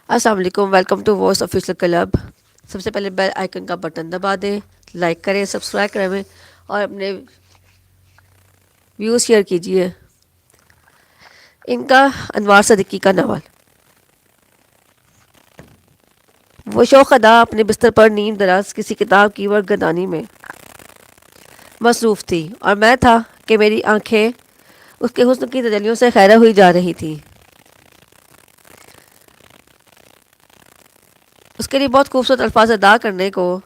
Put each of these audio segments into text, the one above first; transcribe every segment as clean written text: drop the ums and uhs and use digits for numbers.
السلام علیکم، welcome to voice official club. سب سے پہلے بیل آئیکن کا بٹن دبا دیں، لائک کریں، سبسکرائب کریں اور اپنے ویوز شیئر کیجیے۔ ان کا انوار صدیقی کا ناول۔ وہ شوق ادا اپنے بستر پر نیند دراز کسی کتاب کی ورگردانی میں مصروف تھی، اور میں تھا کہ میری آنکھیں اس کے حسن کی تجلیوں سے خیرہ ہوئی جا رہی تھی۔ اس کے لیے بہت خوبصورت الفاظ ادا کرنے کو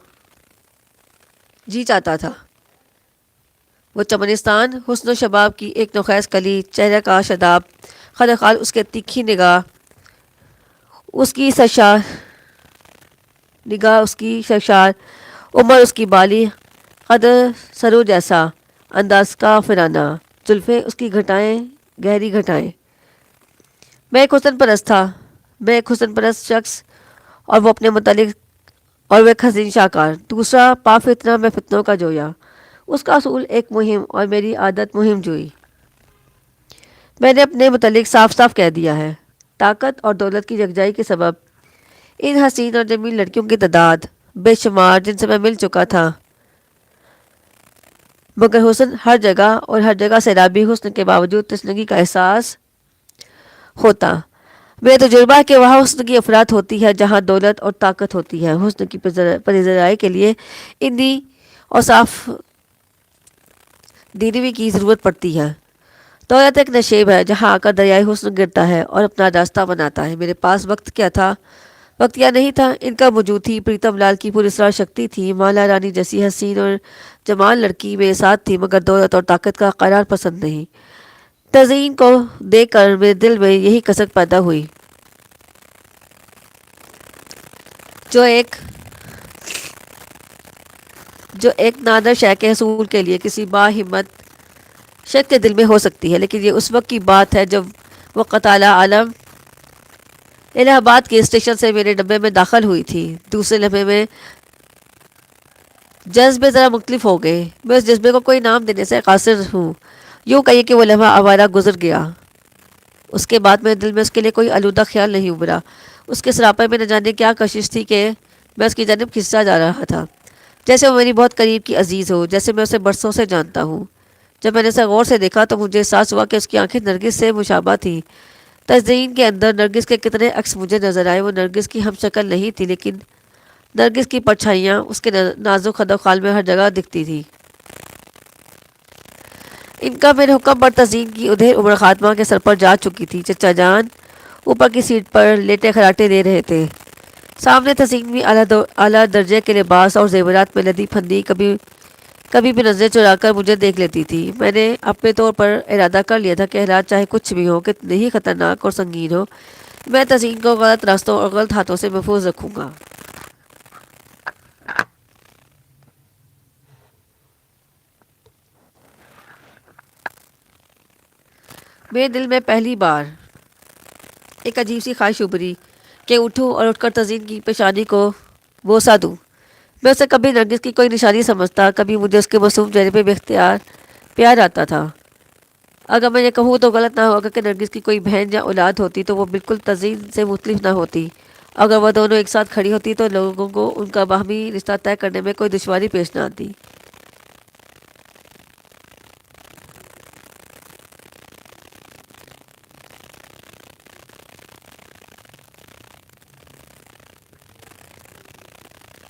جی چاہتا تھا۔ وہ چمنستان، حسن و شباب کی ایک نوخیز کلی، چہرہ کا شاداب خد خال، اس کے تیکھی نگاہ، اس کی سرشار عمر، اس کی بالی قد سرو جیسا انداز کا فرانہ، زلفیں اس کی گھٹائیں، گہری گھٹائیں۔ میں ایک حسن پرست تھا، میں ایک حسن پرست شخص، اور وہ اپنے متعلق، اور وہ ایک حسین شاہکار۔ دوسرا، پا فتنہ میں فتنوں کا جویا۔ اس کا اصول ایک مہم اور میری عادت مہم جوئی۔ میں نے اپنے متعلق صاف صاف کہہ دیا ہے۔ طاقت اور دولت کی یکجائی کے سبب ان حسین اور جمیل لڑکیوں کی تعداد بے شمار جن سے میں مل چکا تھا، مگر حسن ہر جگہ، اور ہر جگہ سیلابی حسن کے باوجود تشنگی کا احساس ہوتا۔ میرا تجربہ ہے کہ وہاں حسن کی افراد ہوتی ہے جہاں دولت اور طاقت ہوتی ہے۔ حسن کی پذیرائی کے لیے انی اور صاف دینوی کی ضرورت پڑتی ہے۔ دولت ایک نشیب ہے جہاں آ کر دریائے حسن گرتا ہے اور اپنا راستہ بناتا ہے۔ میرے پاس وقت کیا تھا، وقت کیا نہیں تھا، ان کا وجود تھی۔ پریتم لال کی پراسرار شکتی تھی، مالا رانی جیسی حسین اور جمال لڑکی میرے ساتھ تھی، مگر دولت اور طاقت کا قرار پسند نہیں۔ تزئین کو دیکھ کر میرے دل میں یہی کسک پیدا ہوئی جو ایک نادر شے کے حصول کے لیے کسی با ہمت شخص کے دل میں ہو سکتی ہے، لیکن یہ اس وقت کی بات ہے جب وہ قطالہ عالم الہ آباد کے اسٹیشن سے میرے ڈبے میں داخل ہوئی تھی۔ دوسرے لمحے میں جذبے ذرا مختلف ہو گئے۔ میں اس جذبے کو کوئی نام دینے سے قاصر ہوں، یوں کہیے کہ وہ لمحہ آوارہ گزر گیا۔ اس کے بعد میرے دل میں اس کے لیے کوئی آلودہ خیال نہیں ابھرا۔ اس کے سراپے میں نہ جانے کیا کشش تھی کہ میں اس کی جانب کھنچا جا رہا تھا، جیسے وہ میری بہت قریب کی عزیز ہو، جیسے میں اسے برسوں سے جانتا ہوں۔ جب میں نے اسے غور سے دیکھا تو مجھے احساس ہوا کہ اس کی آنکھیں نرگس سے مشابہ تھیں۔ تزئین کے اندر نرگس کے کتنے عکس مجھے نظر آئے۔ وہ نرگس کی ہم شکل نہیں تھی، لیکن نرگس کی پرچھائیاں اس کے نازک خد و خال میں ہر جگہ دکھتی تھی۔ ان کا میرے حکم پر تزئین کی ادھیر عمر خاتمہ کے سر پر جا چکی تھی۔ چچا جان اوپر کی سیٹ پر لیٹے خراٹے دے رہے تھے۔ سامنے تزئین بھی اعلیٰ درجے کے لباس اور زیورات میں لدی پھندی کبھی بھی نظریں چرا کر مجھے دیکھ لیتی تھی۔ میں نے اپنے طور پر ارادہ کر لیا تھا کہ حالات چاہے کچھ بھی ہو، کتنے ہی خطرناک اور سنگین ہو، میں تزئین کو غلط راستوں اور غلط ہاتھوں سے محفوظ رکھوں گا۔ میرے دل میں پہلی بار ایک عجیب سی خواہش ابھری کہ اٹھوں اور اٹھ کر تزئین کی پیشانی کو بوسہ دوں۔ میں اسے کبھی نرگس کی کوئی نشانی سمجھتا، کبھی مجھے اس کے معصوم چہرے پہ بے اختیار پیار آتا تھا۔ اگر میں یہ کہوں تو غلط نہ ہوگا کہ نرگس کی کوئی بہن یا اولاد ہوتی تو وہ بالکل تزئین سے مختلف نہ ہوتی۔ اگر وہ دونوں ایک ساتھ کھڑی ہوتی تو لوگوں کو ان کا باہمی رشتہ طے کرنے میں کوئی دشواری پیش نہ آتی۔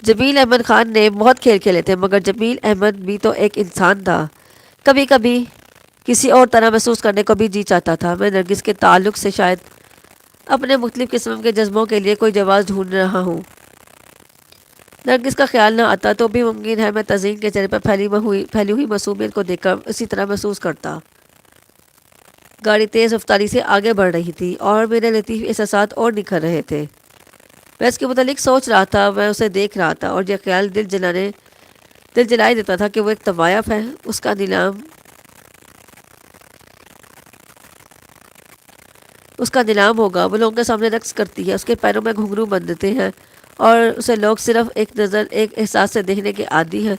جمیل احمد خان نے بہت کھیل کھیلے تھے، مگر جمیل احمد بھی تو ایک انسان تھا، کبھی کبھی کسی اور طرح محسوس کرنے کو بھی جی چاہتا تھا۔ میں نرگس کے تعلق سے شاید اپنے مختلف قسم کے جذبوں کے لیے کوئی جواز ڈھونڈ رہا ہوں۔ نرگس کا خیال نہ آتا تو بھی ممکن ہے میں تزئین کے چہرے پر پھیلی ہوئی معصومیت کو دیکھ کر اسی طرح محسوس کرتا۔ گاڑی تیز رفتاری سے آگے بڑھ رہی تھی اور میرے لطیف احساسات اور نکھر رہے تھے۔ میں اس کے متعلق سوچ رہا تھا، میں اسے دیکھ رہا تھا اور یہ خیال دل جلائے دیتا تھا کہ وہ ایک طوائف ہے، اس کا نیلام ہوگا، وہ لوگوں کے سامنے رقص کرتی ہے، اس کے پیروں میں گھنگرو بندھتے ہیں اور اسے لوگ صرف ایک احساس سے دیکھنے کے عادی ہیں۔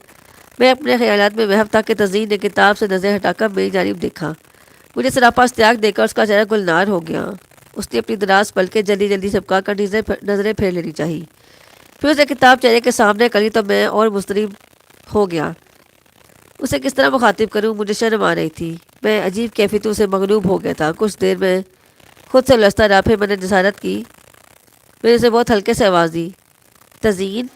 میں اپنے خیالات میں محو تھا کہ تزئین نے کتاب سے نظر ہٹا کر میری جانب دیکھا۔ مجھے سراپا اشتیاق دے کر اس کا چہرہ گلنار ہو گیا۔ اس نے اپنی دراز پلکیں جلدی سبکا کر نظریں پھیر لینی چاہی۔ پھر اسے کتاب چہرے کے سامنے کری تو میں اور مضطرب ہو گیا۔ اسے کس طرح مخاطب کروں، مجھے شرم آ رہی تھی۔ میں عجیب کیفیتوں سے مغلوب ہو گیا تھا۔ کچھ دیر میں خود سے الجھتا رہا، پھر میں نے جسارت کی، میں نے اسے بہت ہلکے سے آواز دی، تزئین۔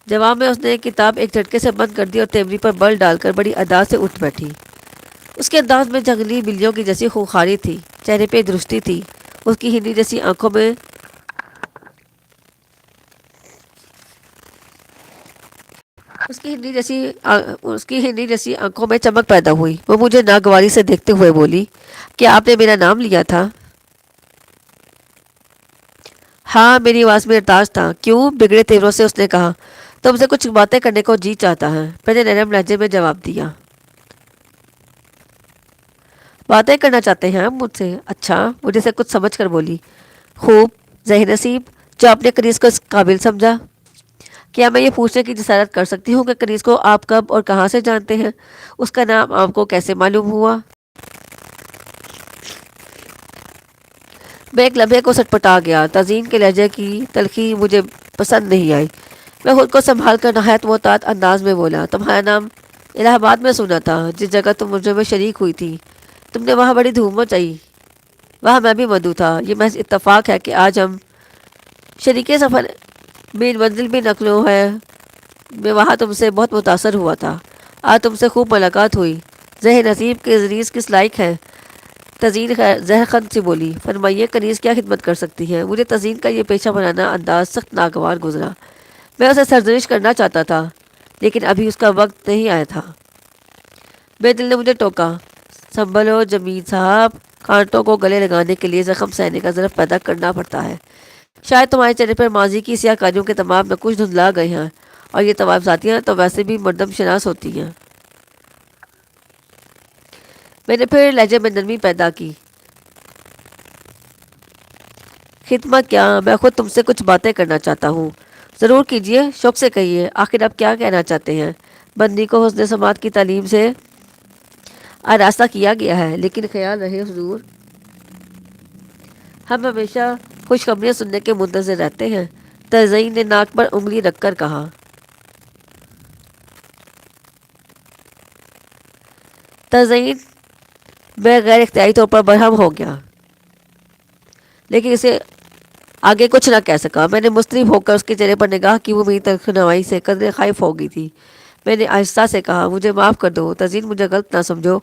جواب میں اس نے کتاب ایک جھٹکے سے بند کر دی اور تیمری پر بل ڈال کر بڑی ادا سے اٹھ بیٹھی۔ اس کے انداز میں جنگلی بلیوں کی جیسی خونخواری تھی، چہرے پہ درستی تھی، اس کی ہندی جیسی آنکھوں میں چمک پیدا ہوئی۔ وہ مجھے ناگواری سے دیکھتے ہوئے بولی، کیا آپ نے میرا نام لیا تھا؟ ہاں، میری آواز میں ارتاج تھا۔ کیوں؟ بگڑے تیوروں سے اس نے کہا۔ تم سے کچھ باتیں کرنے کو جی چاہتا ہے، میں نے نرم لہجے میں جواب دیا۔ باتیں کرنا چاہتے ہیں آپ مجھ سے؟ اچھا، مجھے سے کچھ سمجھ کر بولی، خوب، ذہن نصیب، جو آپ نے کنیز کو اس قابل سمجھا۔ کیا میں یہ پوچھنے کی جسارت کر سکتی ہوں کہ کنیز کو آپ کب اور کہاں سے جانتے ہیں؟ اس کا نام آپ کو کیسے معلوم ہوا؟ میں ایک لمحے کو سٹپٹا گیا۔ تزئین کے لہجے کی تلخی مجھے پسند نہیں آئی۔ میں خود کو سنبھال کر نہایت محتاط انداز میں بولا، تمہارا نام الہ آباد میں سنا تھا، جس جگہ تم مجرم میں شریک ہوئی تھی، تم نے وہاں بڑی دھوم مچائی۔ وہاں میں بھی مدعو تھا۔ یہ محض اتفاق ہے کہ آج ہم شریک سفر بین منزل بھی نقلوں ہے۔ میں وہاں تم سے بہت متاثر ہوا تھا۔ آج تم سے خوب ملاقات ہوئی۔ ذہن نصیب کے عزیز کس لائق ہے؟ تزئین زہر خند سے بولی، فرمائیے کنیز کیا خدمت کر سکتی ہے؟ مجھے تزئین کا یہ پیشہ بنانا انداز سخت ناگوار گزرا۔ میں اسے سرزنش کرنا چاہتا تھا، لیکن ابھی اس کا وقت نہیں آیا تھا۔ میرے دل نے مجھے ٹوکا، سنبھلو جمیل صاحب، کانٹوں کو گلے لگانے کے لیے زخم سہنے کا ظرف پیدا کرنا پڑتا ہے۔ شاید تمہارے چہرے پر ماضی کی سیاہ کاریوں کے تمام میں کچھ دھندلا گئے ہیں، اور یہ طوائف ذاتیاں تو ویسے بھی مردم شناس ہوتی ہیں۔ میں نے پھر لہجے میں نرمی پیدا کی، خدمت کیا، میں خود تم سے کچھ باتیں کرنا چاہتا ہوں۔ ضرور کیجئے، شوق سے کہیے، آخر آپ کیا کہنا چاہتے ہیں؟ بندی کو حسن سماعت کی تعلیم سے آراستہ کیا گیا ہے، لیکن خیال رہے حضور، ہم ہمیشہ خوشخبریاں سننے کے منتظر رہتے ہیں۔ تزئین نے ناک پر انگلی رکھ کر کہا۔ تزئین میں غیر اختیاری طور پر برہم ہو گیا، لیکن اسے آگے کچھ نہ کہہ سکا۔ میں نے مضطرب ہو کر اس کے چہرے پر نگاہ کی، وہ میری تنخنوائی سے قدرے خائف ہو گئی تھی۔ میں نے آہستہ سے کہا، مجھے معاف کر دو تزئین، مجھے غلط نہ سمجھو۔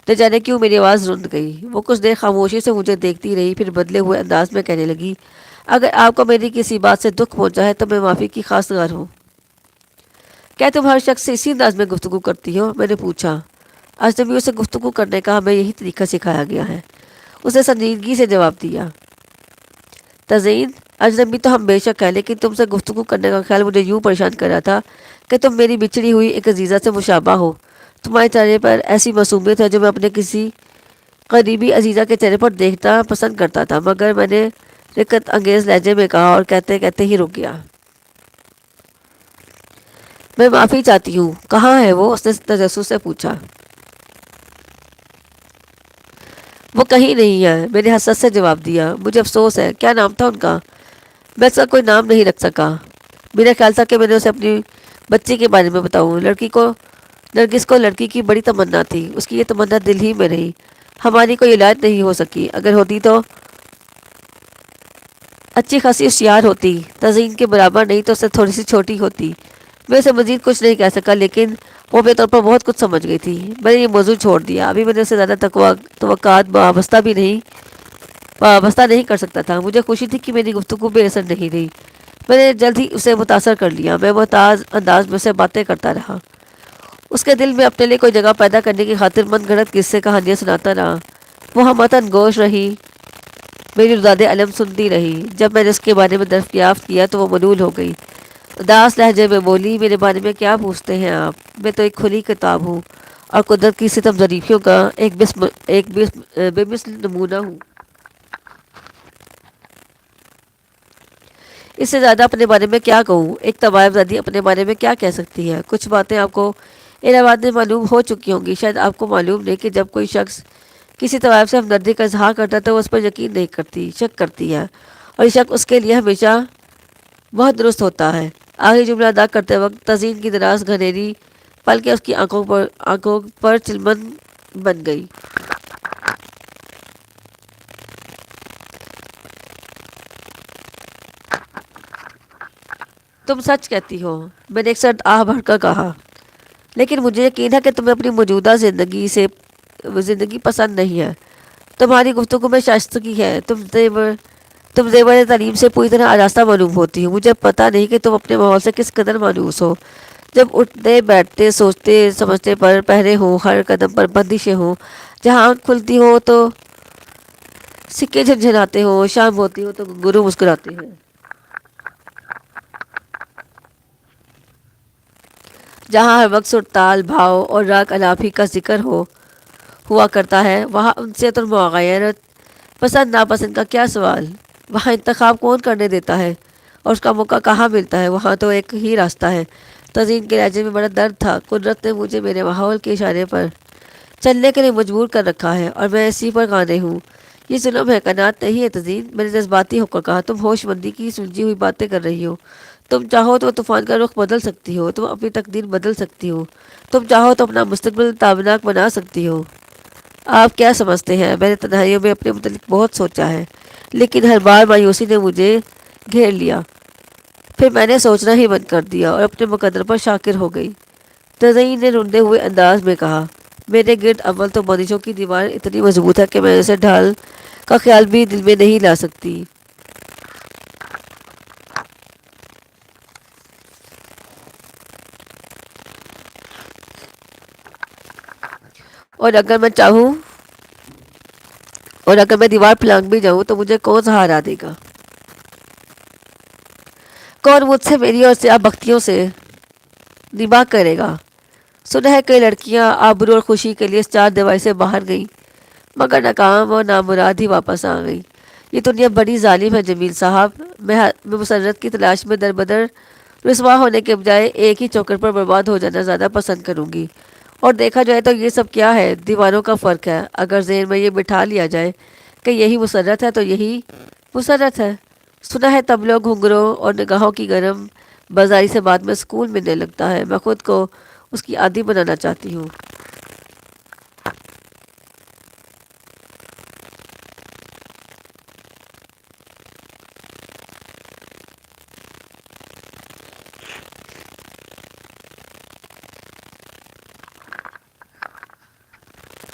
نہ جانے کیوں میری آواز رند گئی۔ وہ کچھ دیر خاموشی سے مجھے دیکھتی رہی، پھر بدلے ہوئے انداز میں کہنے لگی، اگر آپ کو میری کسی بات سے دکھ پہنچا ہے تو میں معافی کی خواستگار ہوں۔ کیا تم ہر شخص سے اسی انداز میں گفتگو کرتی ہو؟ میں نے پوچھا۔ اجنبیوں سے گفتگو کرنے کا ہمیں یہی طریقہ سکھایا گیا ہے، اسے سنجیدگی سے جواب دیا۔ تزئین، اجنبی تو ہم بے شک ہے، لیکن تم سے گفتگو کرنے کا خیال مجھے یوں پریشان کر رہا تھا کہ تم میری بچھڑی ہوئی ایک عزیزہ سے مشابہ ہو۔ تمہارے چہرے پر ایسی معصومیت ہے جو میں اپنے کسی قریبی عزیزہ کے چہرے پر دیکھنا پسند کرتا تھا، مگر میں نے رقت انگیز لہجے میں کہا اور کہتے کہتے ہی رک گیا۔ میں معافی چاہتی ہوں، کہاں ہے وہ؟ اس نے تجسس سے پوچھا۔ وہ کہیں نہیں ہے، میں نے حسرت سے جواب دیا۔ مجھے افسوس ہے، کیا نام تھا ان کا؟ میں اس کا کوئی نام نہیں رکھ سکا۔ میرا خیال تھا کہ میں نے اسے اپنی بچی کے بارے میں بتاؤں۔ نرگس کو لڑکی کی بڑی تمنا تھی، اس کی یہ تمنا دل ہی میں رہی۔ ہماری کوئی علاج نہیں ہو سکی، اگر ہوتی تو اچھی خاصی ہوشیار ہوتی، تزئین کے برابر نہیں تو اس سے تھوڑی سی چھوٹی ہوتی۔ میں اسے مزید کچھ نہیں کہہ سکا، لیکن وہ بے طور پر بہت کچھ سمجھ گئی تھی۔ میں نے یہ موضوع چھوڑ دیا، ابھی میں نے اسے زیادہ توقعات وابستہ نہیں کر سکتا تھا۔ مجھے خوشی تھی کہ میری گفتگو بے اثر نہیں رہی۔ میں نے جلد ہی اسے متاثر کر لیا۔ میں محتاط انداز میں اسے باتیں کرتا رہا، اس کے دل میں اپنے لیے کوئی جگہ پیدا کرنے کی خاطر من گھڑت قصے کہانیاں سناتا رہا۔ وہ ہمتن گوش رہی، میری رداد علم سنتی رہی۔ جب میں نے اس کے بارے میں دریافت کیا تو وہ ملول ہو گئی۔ اداس لہجے میں بولی، میرے بارے میں کیا پوچھتے ہیں آپ؟ میں تو ایک کھلی کتاب ہوں اور قدرت کی ستم ظریفیوں کا ایک بے مثل نمونہ ہوں۔ اس سے زیادہ اپنے بارے میں کیا کہوں؟ ایک طوائف زدی اپنے بارے میں کیا کہہ سکتی ہے؟ کچھ باتیں آپ کو الہاباد میں معلوم ہو چکی ہوں گی، شاید آپ کو معلوم نہیں کہ جب کوئی شخص کسی طوائف سے ہمدردی کا اظہار کرتا ہے تو وہ اس پر یقین نہیں کرتی، شک کرتی ہے، اور یہ شک اس کے لیے ہمیشہ بہت درست ہوتا ہے۔ آخری جملہ ادا کرتے وقت تزئین کی دراز گھنیری پلکیں اس کی آنکھوں پر چلمن بن گئی۔ تم سچ کہتی ہو، میں نے ایک سرد آہ بھر کر کہا، لیکن مجھے یقین ہے کہ تمہیں اپنی موجودہ زندگی پسند نہیں ہے۔ تمہاری گفتگو میں شائستگی ہے، تم زیور تعلیم سے پوری طرح آراستہ معلوم ہوتی ہو۔ مجھے پتہ نہیں کہ تم اپنے ماحول سے کس قدر مانوس ہو۔ جب اٹھتے بیٹھتے سوچتے سمجھتے پر پہرے ہوں، ہر قدم پر بندشیں ہوں، جہاں آنکھ کھلتی ہو تو سکے جھنجھناتے ہوں، شام ہوتی ہو تو گنگنو مسکراتے ہیں، جہاں ہر وقت سرتال بھاؤ اور راگ الافی کا ذکر ہوا کرتا ہے، وہاں انسیت اور مغایرت، پسند ناپسند کا کیا سوال؟ وہاں انتخاب کون کرنے دیتا ہے اور اس کا موقع کہاں ملتا ہے؟ وہاں تو ایک ہی راستہ ہے۔ تزئین کے لہجے میں بڑا درد تھا۔ قدرت نے مجھے میرے ماحول کے اشارے پر چلنے کے لیے مجبور کر رکھا ہے اور میں اسی پر قانع ہوں۔ یہ ظلم ہے، قناعت نہیں ہے تزئین۔ میں نے جذباتی ہو کر کہا، تم ہوش مندی کی سلجھی ہوئی باتیں کر رہی ہو۔ تم چاہو تو طوفان کا رخ بدل سکتی ہو، تم اپنی تقدیر بدل سکتی ہو، تم چاہو تو اپنا مستقبل تابناک بنا سکتی ہو۔ آپ کیا سمجھتے ہیں؟ میں نے تنہائیوں میں اپنے متعلق بہت سوچا ہے، لیکن ہر بار مایوسی نے مجھے گھیر لیا۔ پھر میں نے سوچنا ہی بند کر دیا اور اپنے مقدر پر شاکر ہو گئی۔ تزئین نے روندے ہوئے انداز میں کہا، میرے گرد اول تو بندشوں کی دیوار اتنی مضبوط ہے کہ میں اسے ڈھال کا خیال بھی دل میں نہیں لا سکتی۔ اور اگر میں دیوار پھلانگ بھی جاؤں تو مجھے کون سہارا دے گا؟ کون مجھ سے میری اور سیاہ بختیوں سے نباہ کرے گا؟ سنا ہے کئی لڑکیاں آبرو اور خوشی کے لیے اس چار دیواری سے باہر گئیں، مگر ناکام اور نامراد ہی واپس آ گئیں۔ یہ دنیا بڑی ظالم ہے جمیل صاحب۔ میں مسرت کی تلاش میں در بدر رسوا ہونے کے بجائے ایک ہی چوکر پر برباد ہو جانا زیادہ پسند کروں گی۔ اور دیکھا جائے تو یہ سب کیا ہے؟ دیوانوں کا فرق ہے۔ اگر ذہن میں یہ بٹھا لیا جائے کہ یہی مسرت ہے تو یہی مسرت ہے۔ سنا ہے طبلوں، گھنگروں اور نگاہوں کی گرم بازاری سے بعد میں سکون ملنے لگتا ہے۔ میں خود کو اس کی عادی بنانا چاہتی ہوں۔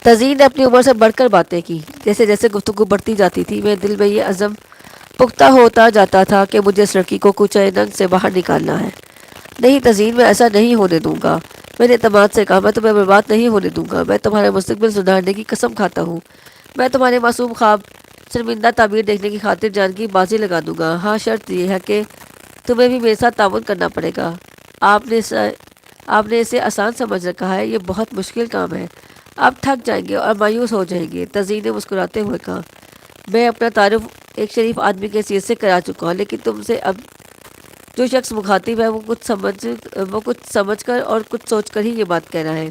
تزئین نے اپنی عمر سے بڑھ کر باتیں کی۔ جیسے جیسے گفتگو بڑھتی جاتی تھی، میرے دل میں یہ عزم پختہ ہوتا جاتا تھا کہ مجھے اس لڑکی کو کوچہ ننگ سے باہر نکالنا ہے۔ نہیں تزئین، میں ایسا نہیں ہونے دوں گا۔ میں نے اعتماد سے کہا، میں تمہیں برباد نہیں ہونے دوں گا۔ میں تمہارا مستقبل سدھارنے کی قسم کھاتا ہوں۔ میں تمہارے معصوم خواب شرمندہ تعبیر دیکھنے کی خاطر جان کی بازی لگا دوں گا۔ ہاں، شرط یہ ہے کہ تمہیں بھی میرے ساتھ تعاون کرنا پڑے گا۔ آپ نے اسے آسان سمجھ رکھا ہے، یہ بہت مشکل کام ہے۔ آپ تھک جائیں گے اور مایوس ہو جائیں گے، تزئین نے مسکراتے ہوئے کہا۔ میں اپنا تعارف ایک شریف آدمی کے حیثیت سے کرا چکا ہوں، لیکن تم سے اب جو شخص مخاطب ہے وہ کچھ سمجھ کر اور کچھ سوچ کر ہی یہ بات کہہ رہا ہے۔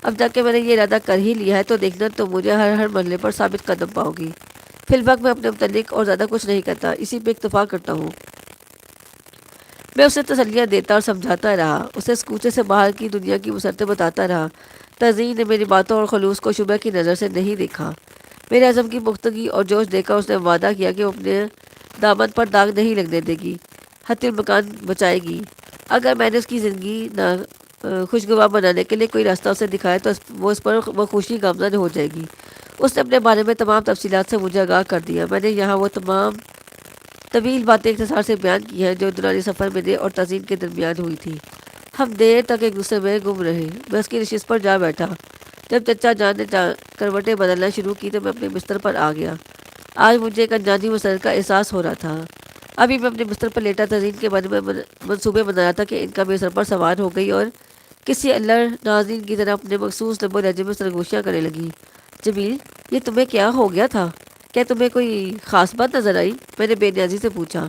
اب جا کے میں نے یہ ارادہ کر ہی لیا ہے تو دیکھنا تم مجھے ہر مرحلے پر ثابت قدم پاؤ گی۔ فی الوقت میں اپنے متعلق اور زیادہ کچھ نہیں کہتا، اسی پہ اکتفا کرتا ہوں۔ میں اسے تسلیاں دیتا اور سمجھاتا رہا، اسے اس کوچے سے باہر کی دنیا کی مسرتیں بتاتا رہا۔ تزئین نے میری باتوں اور خلوص کو شبہ کی نظر سے نہیں دیکھا۔ میرے عزم کی پختگی اور جوش دیکھ کر اس نے وعدہ کیا کہ وہ اپنے دامن پر داغ نہیں لگنے دے گی، حتی المکان بچائے گی۔ اگر میں نے اس کی زندگی خوشگوار بنانے کے لیے کوئی راستہ اسے دکھایا تو وہ اس پر خوشی گامزن ہو جائے گی۔ اس نے اپنے بارے میں تمام تفصیلات سے مجھے آگاہ کر دیا۔ میں نے یہاں وہ تمام طویل باتیں اختصار سے بیان کی ہیں جو دوران سفر میرے اور تزئین کے درمیان ہوئی تھی۔ ہم دیر تک ایک دوسرے میں گم رہے۔ میں اس کی نشست پر جا بیٹھا۔ جب چچا جان نے کروٹیں بدلنا شروع کی تو میں اپنے بستر پر آ گیا۔ آج مجھے ایک انجانی مسرت کا احساس ہو رہا تھا۔ ابھی میں اپنے بستر پر لیٹا تزئین کے بارے میں منصوبے بنا رہا تھا کہ ان کا میرے سر پر سوار ہو گئی اور کسی اللہ ناظرین کی طرح اپنے مخصوص لب و لہجے میں سرگوشیاں کرنے لگی۔ جمیل، یہ تمہیں کیا ہو گیا تھا؟ کیا تمہیں کوئی خاص بات نظر آئی؟ میں نے بے نیازی سے پوچھا۔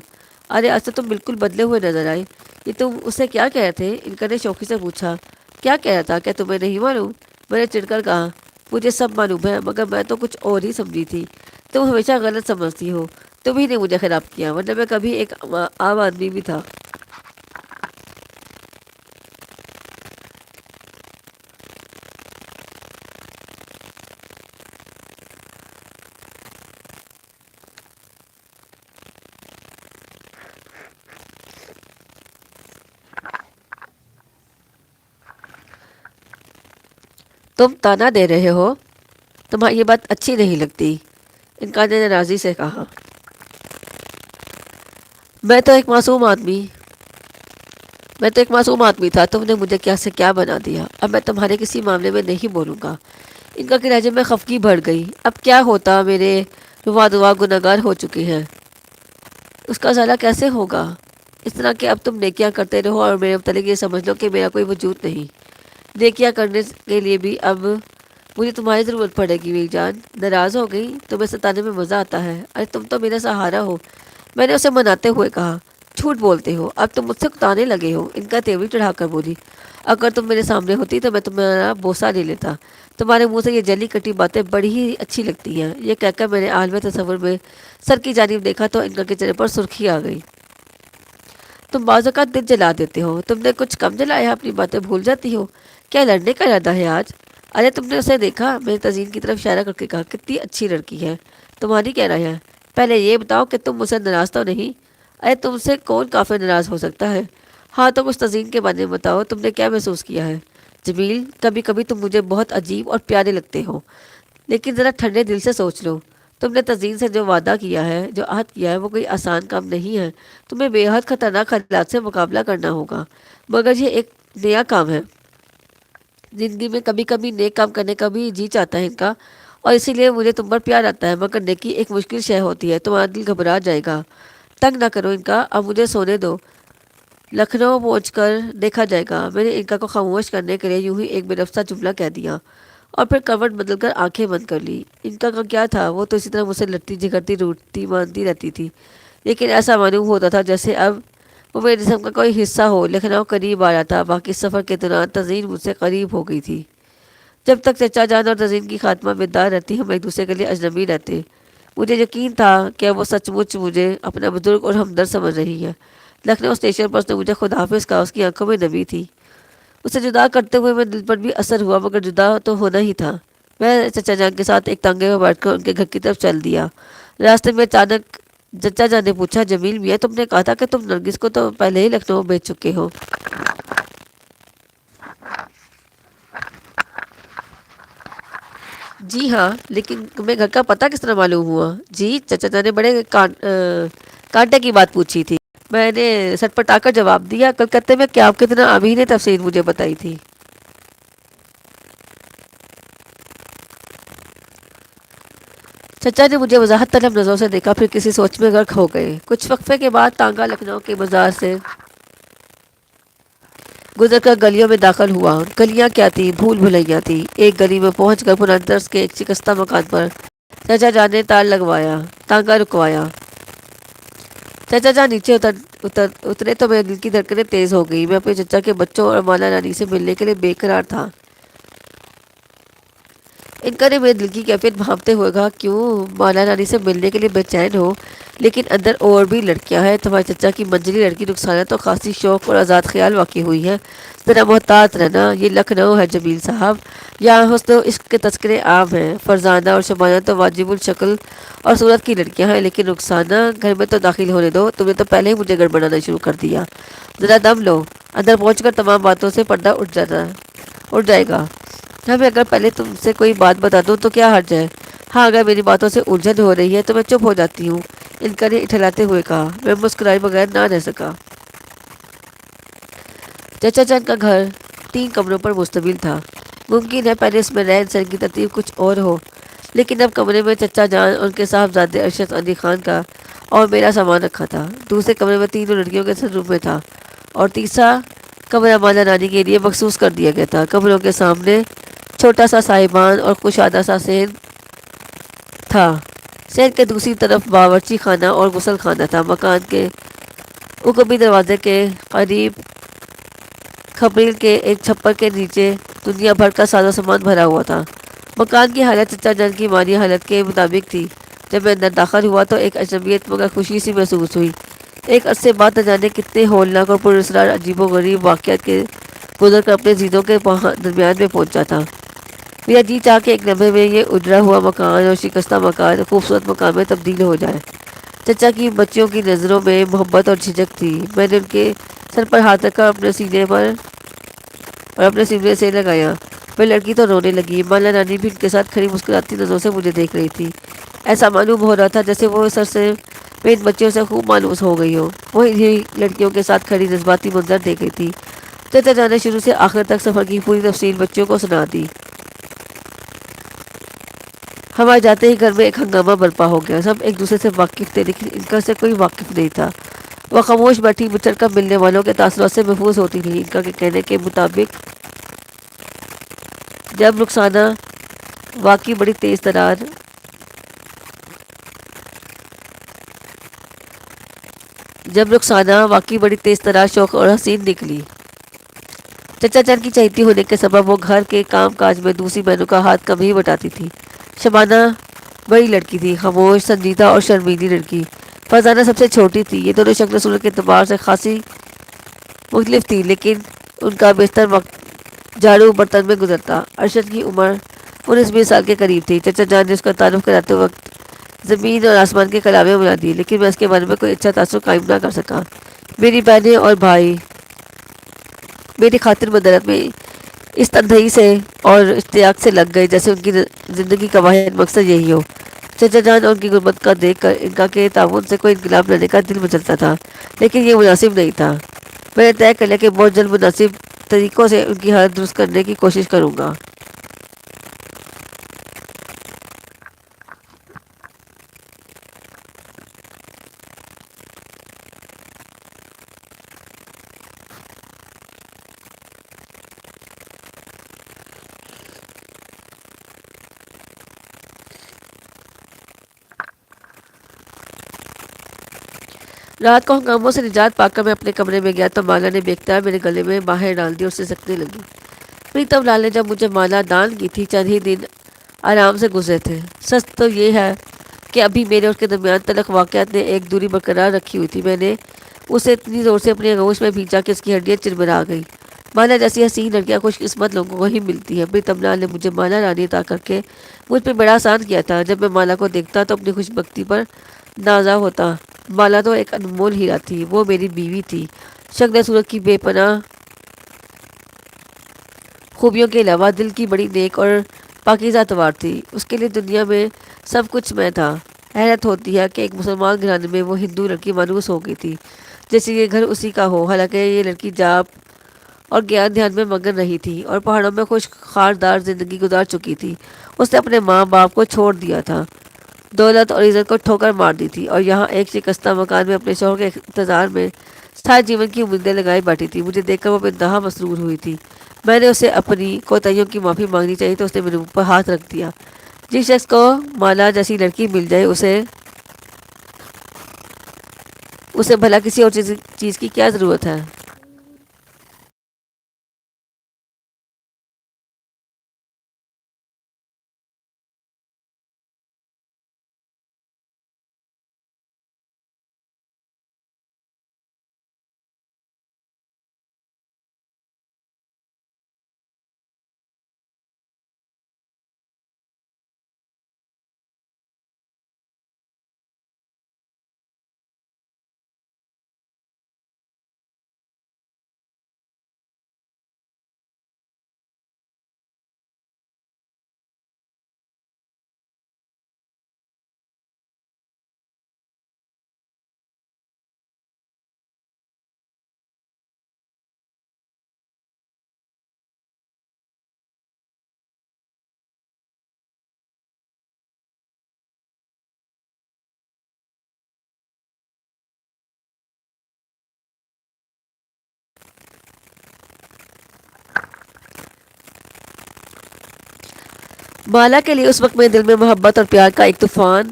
ارے آج تو تم بالکل بدلے ہوئے نظر آئے۔ یہ تم اسے کیا کہہ رہے تھے؟ انکا نے شوقی سے پوچھا۔ کیا کہہ رہا تھا؟ کیا تمہیں نہیں معلوم؟ میں نے چڑھ کر کہا، مجھے سب معلوم ہے، مگر میں تو کچھ اور ہی سمجھی تھی۔ تم ہمیشہ غلط سمجھتی ہو، تم ہی نے مجھے خراب کیا، ورنہ میں کبھی ایک عام آدمی بھی تھا۔ تم تانا دے رہے ہو؟ تمہیں یہ بات اچھی نہیں لگتی، انکا نے ناراضی سے کہا۔ میں تو ایک معصوم آدمی تھا، تم نے مجھے کیا سے کیا بنا دیا۔ اب میں تمہارے کسی معاملے میں نہیں بولوں گا۔ انکا کے لہجے میں خفگی بڑھ گئی۔ اب کیا ہوتا، میرے روا دعا گناہگار ہو چکے ہیں، اس کا ازالہ کیسے ہوگا؟ اس طرح کہ اب تم نیکیاں کرتے رہو اور میرے متعلق یہ سمجھ لو کہ میرا کوئی وجود نہیں۔ نیکیاں کرنے کے لیے بھی اب مجھے تمہاری ضرورت پڑے گی۔ میری جان ناراض ہو گئی؟ تمہیں ستانے میں مزہ آتا ہے؟ ارے تم تو میرا سہارا ہو، میں نے اسے مناتے ہوئے کہا۔ جھوٹ بولتے ہو، اب تم مجھ سے کتانے لگے ہو، ان کا تیوری چڑھا کر بولی۔ اگر تم میرے سامنے ہوتی تو میں تمہارا بوسہ لے لیتا۔ تمہارے منہ سے یہ جلی کٹی باتیں بڑی ہی اچھی لگتی ہیں۔ یہ کہہ کر میں نے عالم تصور میں سر کی جانب دیکھا تو انکا کے چہرے پر سرخی آ گئی۔ تم بعض اوقات دل جلا دیتے ہو، تم نے کچھ کم جلایا، اپنی باتیں بھول جاتی ہو۔ کیا لڑنے کا ارادہ ہے آج؟ ارے تم نے اسے دیکھا؟ میں نے تزئین کی طرف اشارہ کر کے کہا۔ کتنی اچھی لڑکی ہے، تمہاری کیا رائے ہے؟ پہلے یہ بتاؤ کہ تم مجھ سے ناراض تو نہیں؟ ارے تم سے کون کافر ناراض ہو سکتا ہے؟ ہاں تو کچھ تزئین کے بارے میں بتاؤ، تم نے کیا محسوس کیا ہے؟ جمیل، کبھی کبھی تم مجھے بہت عجیب اور پیارے لگتے ہو، لیکن ذرا ٹھنڈے دل سے سوچ لو، تم نے تزئین سے جو وعدہ کیا ہے، جو عہد کیا ہے، وہ کوئی آسان کام نہیں ہے۔ تمہیں بے حد خطرناک حالات سے مقابلہ کرنا ہوگا، مگر یہ ایک نیا کام ہے۔ زندگی میں کبھی کبھی نیک کام کرنے کا بھی جی چاہتا ہے انکا، اور اسی لیے مجھے تم پر پیار آتا ہے، مگر نیکی ایک مشکل شے ہوتی ہے، تمہارا دل گھبرا جائے گا۔ تنگ نہ کرو انکا، اب مجھے سونے دو، لکھنؤ پہنچ کر دیکھا جائے گا۔ میں نے انکا کو خاموش کرنے کے لیے یوں ہی ایک بے لفظہ جملہ کہہ دیا اور پھر کروٹ بدل کر آنکھیں بند کر لی۔ انکا کا کیا تھا، وہ تو اسی طرح مجھ سے لڑتی جھگڑتی روٹتی مانتی رہتی تھی، لیکن ایسا معلوم ہوتا تھا جیسے اب وہ میرے جسم کا کوئی حصہ ہو۔ لکھنؤ قریب آ رہا تھا، باقی سفر کے دوران تزئین مجھ سے قریب ہو گئی تھی۔ جب تک چچا جان اور تزئین کی خاتمہ بیدار رہتی ہم ایک دوسرے کے لیے اجنبی رہتے۔ مجھے یقین تھا کہ وہ سچ مچ مجھے اپنا بزرگ اور ہمدرد سمجھ رہی ہے۔ لکھنؤ اسٹیشن پر اس نے مجھے خدا حافظ کہا، اس کی آنکھوں میں نمی تھی۔ اسے جدا کرتے ہوئے میرے دل پر بھی اثر ہوا، مگر جدا تو ہونا ہی تھا۔ میں چچا جان کے ساتھ ایک تانگے میں بیٹھ کر ان کے گھر کی طرف چل دیا۔ راستے میں اچانک چچا جان نے پوچھا، جمیل میاں، تم نے کہا تھا کہ تم نرگس کو تو پہلے ہی لکھنؤ بھیج چکے ہو۔ جی ہاں، لیکن تمہیں گھر کا پتہ کس طرح معلوم ہوا؟ جی، چچا جان نے بڑے کانٹے کی بات پوچھی تھی۔ میں نے سٹ پٹا کر جواب دیا، کلکتے میں کیا آپ کتنا ابھی نے تفصیل مجھے بتائی تھی۔ چچا نے مجھے وضاحت طلب نظروں سے دیکھا، پھر کسی سوچ میں غرق ہو گئے۔ کچھ وقفے کے بعد تانگا لکھنؤ کے بازار سے گزر کر گلیوں میں داخل ہوا۔ گلیاں کیا تھیں، بھول بھلیاں تھیں۔ ایک گلی میں پہنچ کر پرانے طرز کے ایک شکستہ مکان پر چچا جان نے تار لگوایا، تانگا رکوایا۔ چچا جان نیچے اترے تو میرے دل کی دھڑکنیں تیز ہو گئی۔ میں اپنے چچا کے بچوں اور مالا رانی سے ملنے کے لیے بے قرار تھا۔ ان کا نے میرے دل کی کیفیت بھانپتے ہوئے کہا، کیوں مالا رانی سے ملنے کے لیے بے چین ہو؟ لیکن اندر اور بھی لڑکیاں ہیں۔ تمہارے چچا کی منجلی لڑکی رخسانہ تو خاصی شوق اور آزاد خیال واقع ہوئی ہے۔ ذرا محتاط رہنا، یہ لکھنؤ ہے جمیل صاحب، یہاں حسن و عشق کے تذکرے عام ہیں۔ فرزانہ اور شبانہ تو واجب الشکل اور صورت کی لڑکیاں ہیں، لیکن رخسانہ گھر میں تو داخل ہونے دو، تم نے تو پہلے ہی مجھے گڑبڑانا شروع کر دیا۔ ذرا دم لو، اندر پہنچ کر تمام باتوں سے پردہ اٹھ جائے گا۔ میں اگر پہلے تم سے کوئی بات بتا دوں تو کیا حرج ہے؟ ہاں، اگر میری باتوں سے الجھن ہو رہی ہے تو میں چپ ہو جاتی ہوں، انکا نے اٹھلاتے ہوئے کہا۔ میں مسکرائے بغیر نہ رہ سکا۔ چچا جان کا گھر 3 کمروں پر مشتمل تھا۔ ممکن ہے پہلے اس میں رہن سہن کی ترتیب کچھ اور ہو، لیکن اب کمرے میں چچا جان اور ان کے صاحبزادے ارشد علی خان کا اور میرا سامان رکھا تھا۔ دوسرے کمرے میں 3 لڑکیوں کے روم میں تھا اور تیسرا کمرہ مالا رانی کے لیے مخصوص کر دیا گیا تھا۔ کمروں کے سامنے چھوٹا سا صاحبان اور کشادہ سا صحن تھا۔ صحن کے دوسری طرف باورچی خانہ اور غسل خانہ تھا۔ مکان کے اوپری دروازے کے قریب کھپریل کے ایک چھپر کے نیچے دنیا بھر کا ساز و سامان بھرا ہوا تھا۔ مکان کی حالت چچا جان کی مالی حالت کے مطابق تھی۔ جب میں اندر داخل ہوا تو ایک اجنبیت مگر خوشی سی محسوس ہوئی۔ ایک عرصے بعد نہ جانے کتنے ہولناک اور پراسرار عجیب و غریب واقعات کے گزر کر اپنے زیدوں کے درمیان میں پہنچا تھا۔ میرا جی چاہ کے ایک لمحے میں یہ اجڑا ہوا مکان اور شکستہ مکان خوبصورت مکان میں تبدیل ہو جائے۔ چچا کی بچیوں کی نظروں میں محبت اور جھجک تھی۔ میں نے ان کے سر پر ہاتھ رکھا اپنے سینے سے لگایا۔ وہ لڑکی تو رونے لگی۔ مالا رانی بھی ان کے ساتھ کھڑی مسکراتی نظروں سے مجھے دیکھ رہی تھی۔ ایسا معلوم ہو رہا تھا جیسے وہ سر سے میں ان بچیوں سے خوب مانوس ہو گئی ہو۔ وہ انہی لڑکیوں کے ساتھ کھڑی جذباتی منظر دیکھ رہی تھی۔ چچا جان نے شروع سے آخر تک سفر کی پوری تفصیل بچیوں کو سنا دی۔ ہمارے جاتے ہی گھر میں ایک ہنگامہ برپا ہو گیا۔ سب ایک دوسرے سے واقف تھے، لیکن ان کا سے کوئی واقف نہیں تھا۔ وہ خاموش بیٹھی بچڑ کر ملنے والوں کے تاثرات سے محفوظ ہوتی تھی۔ ان کا کے کہنے کے مطابق جب رخسانہ واقعی بڑی تیز ترار شوق اور حسین نکلی۔ چچا جان کی چہیتی ہونے کے سبب وہ گھر کے کام کاج میں دوسری بہنوں کا ہاتھ کم ہی بٹاتی تھی۔ شبانہ بڑی لڑکی تھی، خاموش، سنجیدہ اور شرمیلی لڑکی۔ فرزانہ سب سے چھوٹی تھی۔ یہ دونوں شکل و صورت کے اعتبار سے خاصی مختلف تھی، لیکن ان کا بیشتر وقت جھاڑو برتن میں گزرتا۔ ارشد کی عمر 19-20 سال کے قریب تھی۔ چچا جان نے اس کا تعارف کراتے وقت زمین اور آسمان کے کلامیں ملا دی، لیکن میں اس کے بارے میں کوئی اچھا تاثر قائم نہ کر سکا۔ میری بہنیں اور بھائی میری خاطر مدارت میں اس تنہائی سے اور اشتیاق سے لگ گئے جیسے ان کی زندگی کا واحد مقصد یہی ہو۔ چچا جان اور ان کی غربت کا دیکھ کر ان کا کے تعاون سے کوئی انقلاب لانے کا دل مچلتا تھا، لیکن یہ مناسب نہیں تھا۔ میں نے طے کر لیا کہ بہت جلد مناسب طریقوں سے ان کی حالت درست کرنے کی کوشش کروں گا۔ رات کو ہنگاموں سے نجات پا کر میں اپنے کمرے میں گیا تو مالا نے بیکتا میرے گلے میں باہیں ڈال دی اور اسے سکنے لگی۔ پریتم لال نے جب مجھے مالا دان کی تھی چند ہی دن آرام سے گزرے تھے۔ سچ تو یہ ہے کہ ابھی میرے اور اس کے درمیان تلخ واقعات نے ایک دوری برقرار رکھی ہوئی تھی۔ میں نے اسے اتنی زور سے اپنی آغوش میں بھینچا کہ اس کی ہڈیاں چرمرا گئیں۔ مالا جیسی حسین لڑکیاں خوش قسمت لوگوں کو ہی ملتی ہیں۔ پریتم لال نے مجھے مالا رانی عطا کر کے مجھ پہ بڑا احسان کیا تھا۔ جب میں مالا کو دیکھتا تو اپنی خوش بختی پر نازا ہوتا۔ مالا تو ایک انمول ہیرا تھی۔ وہ میری بیوی تھی۔ شکل صورت کی بے پناہ خوبیوں کے علاوہ دل کی بڑی نیک اور پاکیزہ اتوار تھی۔ اس کے لیے دنیا میں سب کچھ میں تھا۔ حیرت ہوتی ہے کہ ایک مسلمان گھرانے میں وہ ہندو لڑکی مانوس ہو گئی تھی جیسے یہ گھر اسی کا ہو۔ حالانکہ یہ لڑکی جاپ اور گیان دھیان میں مگن رہی تھی اور پہاڑوں میں خوش خاردار زندگی گزار چکی تھی۔ اس نے اپنے ماں باپ کو چھوڑ دیا تھا، دولت اور عزت کو ٹھوکر مار دی تھی، اور یہاں ایک شکستہ مکان میں اپنے شوہر کے انتظار میں سارے جیون کی امیدیں لگائی بیٹھی تھی. مجھے دیکھ کر وہ بے انتہا مسرور ہوئی تھی. میں نے اسے اپنی کوتاہیوں کی معافی مانگنی چاہیے تو اس نے میرے منہ پر ہاتھ رکھ دیا. جس شخص کو مالا جیسی لڑکی مل جائے اسے بھلا کسی اور چیز کی کیا ضرورت ہے. مالا کے لیے اس وقت میرے دل میں محبت اور پیار کا ایک طوفان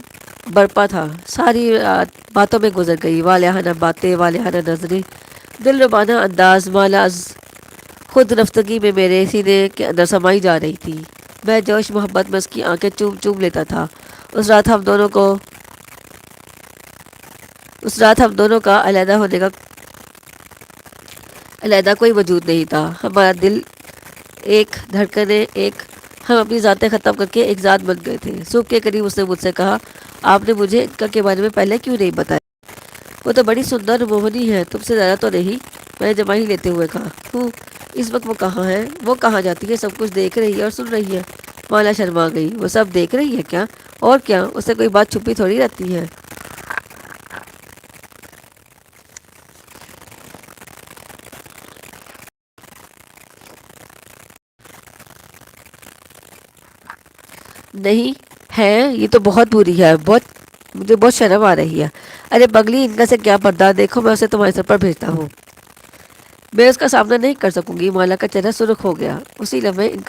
برپا تھا. ساری رات باتوں میں گزر گئی. والہانہ باتیں، والہانہ نظریں، دل ربانہ انداز. مالا از خود رفتگی میں میرے سینے کے اندر سمائی جا رہی تھی. میں جوش محبت میں اس کی آنکھیں چوم چوم لیتا تھا. اس رات ہم دونوں کا علیحدہ ہونے کا علیحدہ کوئی وجود نہیں تھا. ہمارا دل ایک، دھڑکنیں ایک، ہم اپنی ذاتیں ختم کر کے ایک ذات بن گئے تھے. صبح کے قریب اس نے مجھ سے کہا، آپ نے مجھے انکا کے بارے میں پہلے کیوں نہیں بتایا؟ وہ تو بڑی سندر موہنی ہے، تم سے زیادہ تو نہیں. میں نے جمائی لیتے ہوئے کہا. اس وقت وہ کہاں ہے؟ وہ کہاں جاتی ہے؟ سب کچھ دیکھ رہی ہے اور سن رہی ہے. مالا شرما گئی. وہ سب دیکھ رہی ہے کیا؟ اور کیا، اس سے کوئی بات چھپی تھوڑی رہتی ہے. نہیں ہے، یہ تو بہت بری ہے. مجھے بہت شرم آ رہی ہے. ارے بگلی، ان کا سے کیا پردہ، دیکھو میں اسے تمہارے سر پر بھیجتا ہوں. میں اس کا سامنا نہیں کر سکوں گی. مالا کا چہرہ سرخ ہو گیا. اسی لمحے ان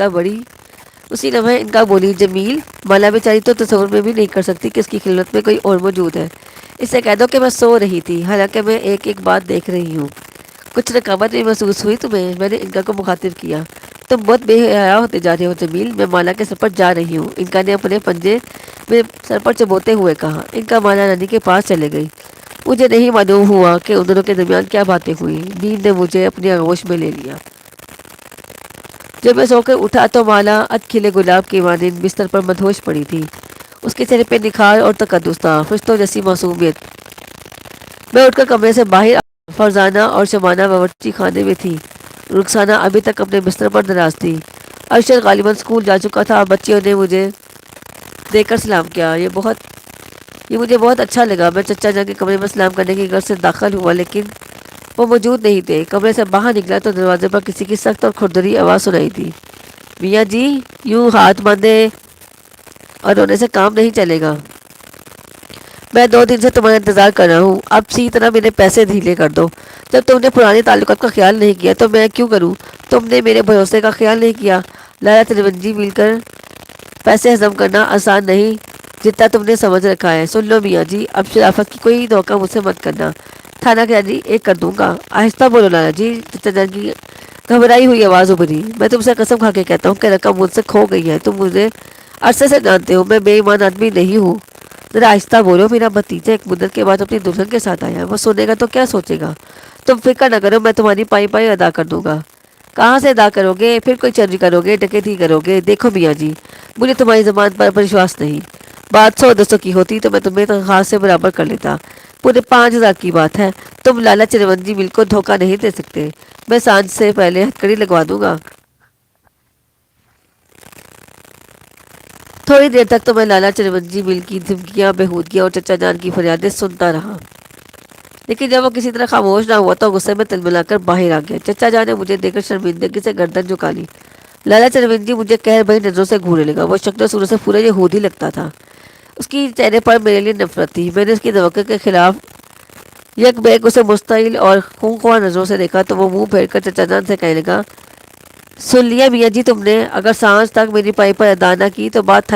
کا بولی، جمیل. مالا بیچاری تو تصور میں بھی نہیں کر سکتی کہ اس کی خلوت میں کوئی اور موجود ہے. اس سے کہہ دو کہ میں سو رہی تھی، حالانکہ میں ایک ایک بات دیکھ رہی ہوں. کچھ رکاوٹ نہیں محسوس ہوئی تمہیں؟ میں نے انکا کو مخاطب کیا. تم بہت بے حیا ہوتے جا رہے ہو جمیل. میں مالا کے سر پر جا رہی ہوں، انکا نے اپنے پنجے میں سر پر چبوتے ہوئے کہا. انکا مالا رانی کے پاس چلے گئی. مجھے نہیں معلوم ہوا کہ ان دونوں کے درمیان کیا باتیں ہوئی. نیند نے مجھے اپنی آغوش میں لے لیا. جب میں سو کر اٹھا تو مالا اد کھلے گلاب کی مانند بستر پر مدہوش پڑی تھی. اس کے چہرے پہ نکھار اور تقدس تھا، فرشتوں جیسی معصومیت. میں اٹھ کر کمرے سے باہر آیا. فرزانہ اور شبانہ باورچی خانے میں تھی. رخسانہ ابھی تک اپنے بستر پر دراز تھی. ارشد غالباً اسکول جا چکا تھا. بچیوں نے مجھے دیکھ کر سلام کیا. یہ مجھے بہت اچھا لگا. میں چچا جان کے کمرے میں سلام کرنے کے غرض سے داخل ہوا، لیکن وہ موجود نہیں تھے. کمرے سے باہر نکلا تو دروازے پر کسی کی سخت اور کھردری آواز سنائی دی. میاں جی، یوں ہاتھ باندھے اور رونے سے کام نہیں چلے گا. میں 2 دن سے تمہارا انتظار کر رہا ہوں. اب سی طرح میرے پیسے ڈھیلے کر دو. جب تم نے پرانے تعلقات کا خیال نہیں کیا تو میں کیوں کروں؟ تم نے میرے بھروسے کا خیال نہیں کیا. لالا ترونجی مل کر پیسے ہضم کرنا آسان نہیں جتنا تم نے سمجھ رکھا ہے. سن لو میاں جی، اب شرافت کی کوئی دھوکہ مجھ سے مت کرنا. تھانہ قیادی ایک کر دوں گا. آہستہ بولو لالا جی. چچا جان کی گھبرائی ہوئی آواز ابھری. میں تم سے قسم کھا کے کہتا ہوں کہ رقم مجھ سے کھو گئی ہے. تم مجھے عرصے سے جانتے ہو، میں بے ایمان آدمی نہیں ہوں. ذرا آہستہ بولو. میرا بھتیجا ایک مدت کے بعد اپنی دلہن کے ساتھ آیا. وہ سنے گا تو کیا سوچے گا؟ تم فکر نہ کرو، میں تمہاری پائی پائی ادا کر دوں گا. کہاں سے ادا کرو گے؟ پھر کوئی چوری کرو گے، ڈکیتی کرو گے؟ دیکھو میاں جی، مجھے تمہاری زبان پر وشواس نہیں. بات 100-200 کی ہوتی تو میں تمہیں تنخواہ سے برابر کر لیتا. پورے 5,000 کی بات ہے. تم لالا چرونجی مل کو دھوکہ نہیں دے سکتے. میں سانج سے پہلے ہتھکڑی لگوا دوں گا. تھوڑی دیر تک تو میں لالا چرونجی مل کی دھمکیاں، بےہودگیاں اور چچا جان کی فریادیں سنتا رہا، لیکن جب وہ کسی طرح خاموش نہ ہوا تو غصے میں تلملا کر باہر آ گیا. چچا جان نے مجھے دیکھ کر شرمندگی سے گردن جھکا لی. لالا چرونجی مجھے قہر بھری نظروں سے گھورنے لگا. وہ شکل و صورت سے پورا یہودی لگتا تھا. اس کی چہرے پر میرے لیے نفرت تھی. میں نے اس کی توقع کے خلاف یک بیگ اسے مستعل اور خونخوار نظروں سے دیکھا تو وہ منہ پھیر کر چچا جان سے کہنے لگا، سن لیا میاں جی تم نے؟ اگر سانج تک میری پائی پر ادا نہ کی تو بات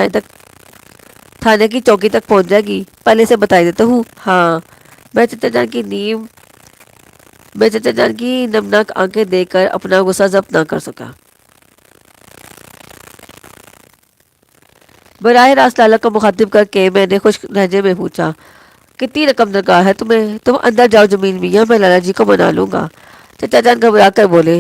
تھانے کی چوکی تک پہنچ جائے گی، پہلے سے بتائی دیتا ہوں۔ ہاں۔ میں چچا جان کی نمناک آنکھیں دیکھ کر اپنا غصہ ضبط نہ کر سکا۔ براہ راست لالا کو مخاطب کر کے میں نے خشک لہجے میں پوچھا، کتنی رقم درکار ہے تمہیں؟ تم اندر جاؤ جمیل میاں، میں لالا جی کو منا لوں گا۔ چچا جان گھبرا کر بولے،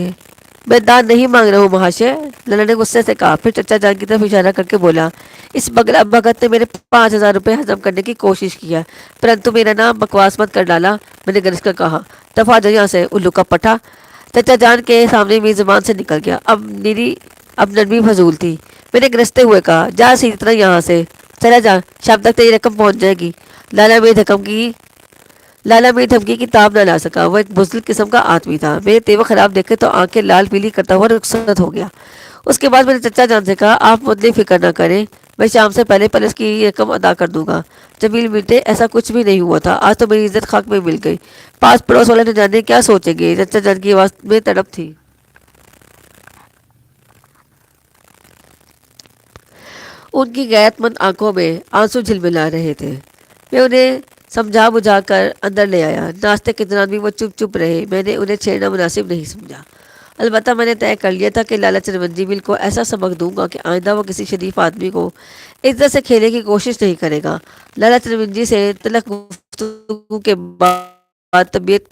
میں دان نہیں مانگ رہا ہوں مہاشے، لالا نے غصے سے کہا۔ پھر چچا جان کی طرف اشارہ کر کے بولا، اس بگلا بھگت نے میرے 5,000 روپے ہضم کرنے کی کوشش کی ہے، پرنتو میرا نام بکواس مت کر ڈالا۔ میں نے گرج کر کہا، دفعہ جا یہاں سے الو کا پٹھا۔ چچا جان کے سامنے میری زبان سے نکل گیا، اب نرمی فضول تھی۔ میں نے گرجتے ہوئے کہا، جا سیدھی طرح یہاں سے چلا جا، شام تک تیری رقم پہنچ جائے گی۔ لالا میری دھمکی کی تاب نہ لا سکا، وہ ایک بزدل قسم کا آدمی تھا۔ میرے تیور خراب دیکھے تو آنکھیں لال پیلی کرتا ہوا رخصت ہو گیا۔ اس کے بعد میں نے چچا جان سے کہا، آپ مطلب فکر نہ کریں، میں شام سے پہلے اس کی رقم ادا کر دوں گا۔ جمیل بیٹے، ایسا کچھ بھی نہیں ہوا تھا، آج تو میری عزت خاک میں مل گئی، پاس پڑوس والے نہ جانے کیا سوچیں گے۔ چچا جان کی آواز میں تڑپ تھی۔ ان کی غیرت مند آنکھوں میں آنسو جھلملا رہے تھے۔ میں انہیں سمجھا بجھا کر اندر لے آیا۔ ناشتے کے دوران بھی وہ چپ چپ رہے۔ میں نے انہیں چھیڑنا مناسب نہیں سمجھا۔ البتہ میں نے طے کر لیا تھا کہ لالا چرمنجی مل کو ایسا سبق دوں گا کہ آئندہ وہ کسی شریف آدمی کو عزت سے کھیلنے کی کوشش نہیں کرے گا۔ لالا چرمنجی سے تلخ گفتگو کے بعد طبیعت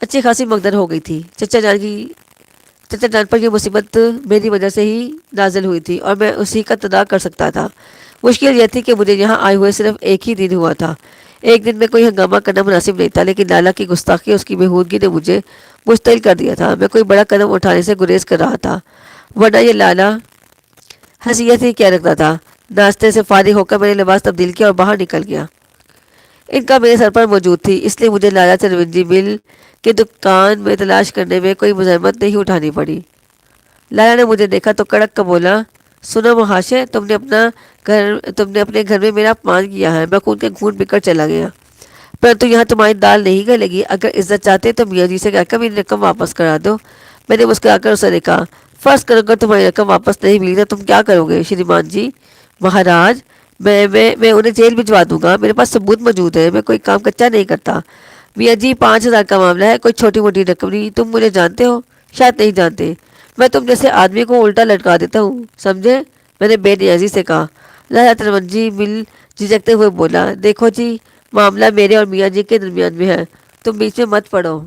اچھی خاصی مقدر ہو گئی تھی۔ چچا جان پر یہ مصیبت میری وجہ سے ہی نازل ہوئی تھی اور میں اسی کا تدا کر سکتا تھا۔ مشکل یہ تھی کہ مجھے یہاں آئے ہوئے صرف ایک ہی دن ہوا تھا۔ ایک دن میں کوئی ہنگامہ کرنا مناسب نہیں تھا، لیکن لالا کی گستاخی اور اس کی بےہودگی نے مجھے مشتعل کر دیا تھا۔ میں کوئی بڑا قدم اٹھانے سے گریز کر رہا تھا، ورنہ یہ لالا حیثیت ہی کیا رکھتا تھا۔ ناشتے سے فارغ ہو کر میں نے لباس تبدیل کیا اور باہر نکل گیا۔ ان کا میرے سر پر موجود تھی، اس لیے مجھے لالا چرمنجی مل کے دکان میں تلاش کرنے میں کوئی مزاحمت نہیں اٹھانی پڑی۔ لالا نے مجھے دیکھا تو کڑک کر بولا، سنو مہاشے، تم نے اپنے گھر میں میرا اپمان کیا ہے۔ میں خون کے گھونٹ پی کر چلا گیا، پرنتو یہاں تمہاری دال نہیں گلے گی۔ اگر عزت چاہتے تو میاں جی سے کہہ کر میری رقم واپس کرا دو۔ میں نے مسکرا کر اسے دیکھا۔ فرض کرو اگر تمہاری رقم واپس نہیں ملی تو تم کیا کرو گے شریمان جی؟ مہاراج، میں انہیں جیل بھجوا دوں گا، میرے پاس ثبوت موجود ہے، میں کوئی کام کچا نہیں کرتا۔ میاں جی، 5,000 کا معاملہ ہے، کوئی چھوٹی موٹی رقم نہیں۔ تم مجھے جانتے ہو؟ شاید نہیں جانتے، میں تم جیسے آدمی کو الٹا لٹکا دیتا ہوں، سمجھے؟ میں نے بے نیازی سے کہا۔ لالا چرمنجی مل جھجکتے ہوئے بولا، دیکھو جی، معاملہ میرے اور میاں جی کے درمیان میں ہے، تم بیچ میں مت پڑو۔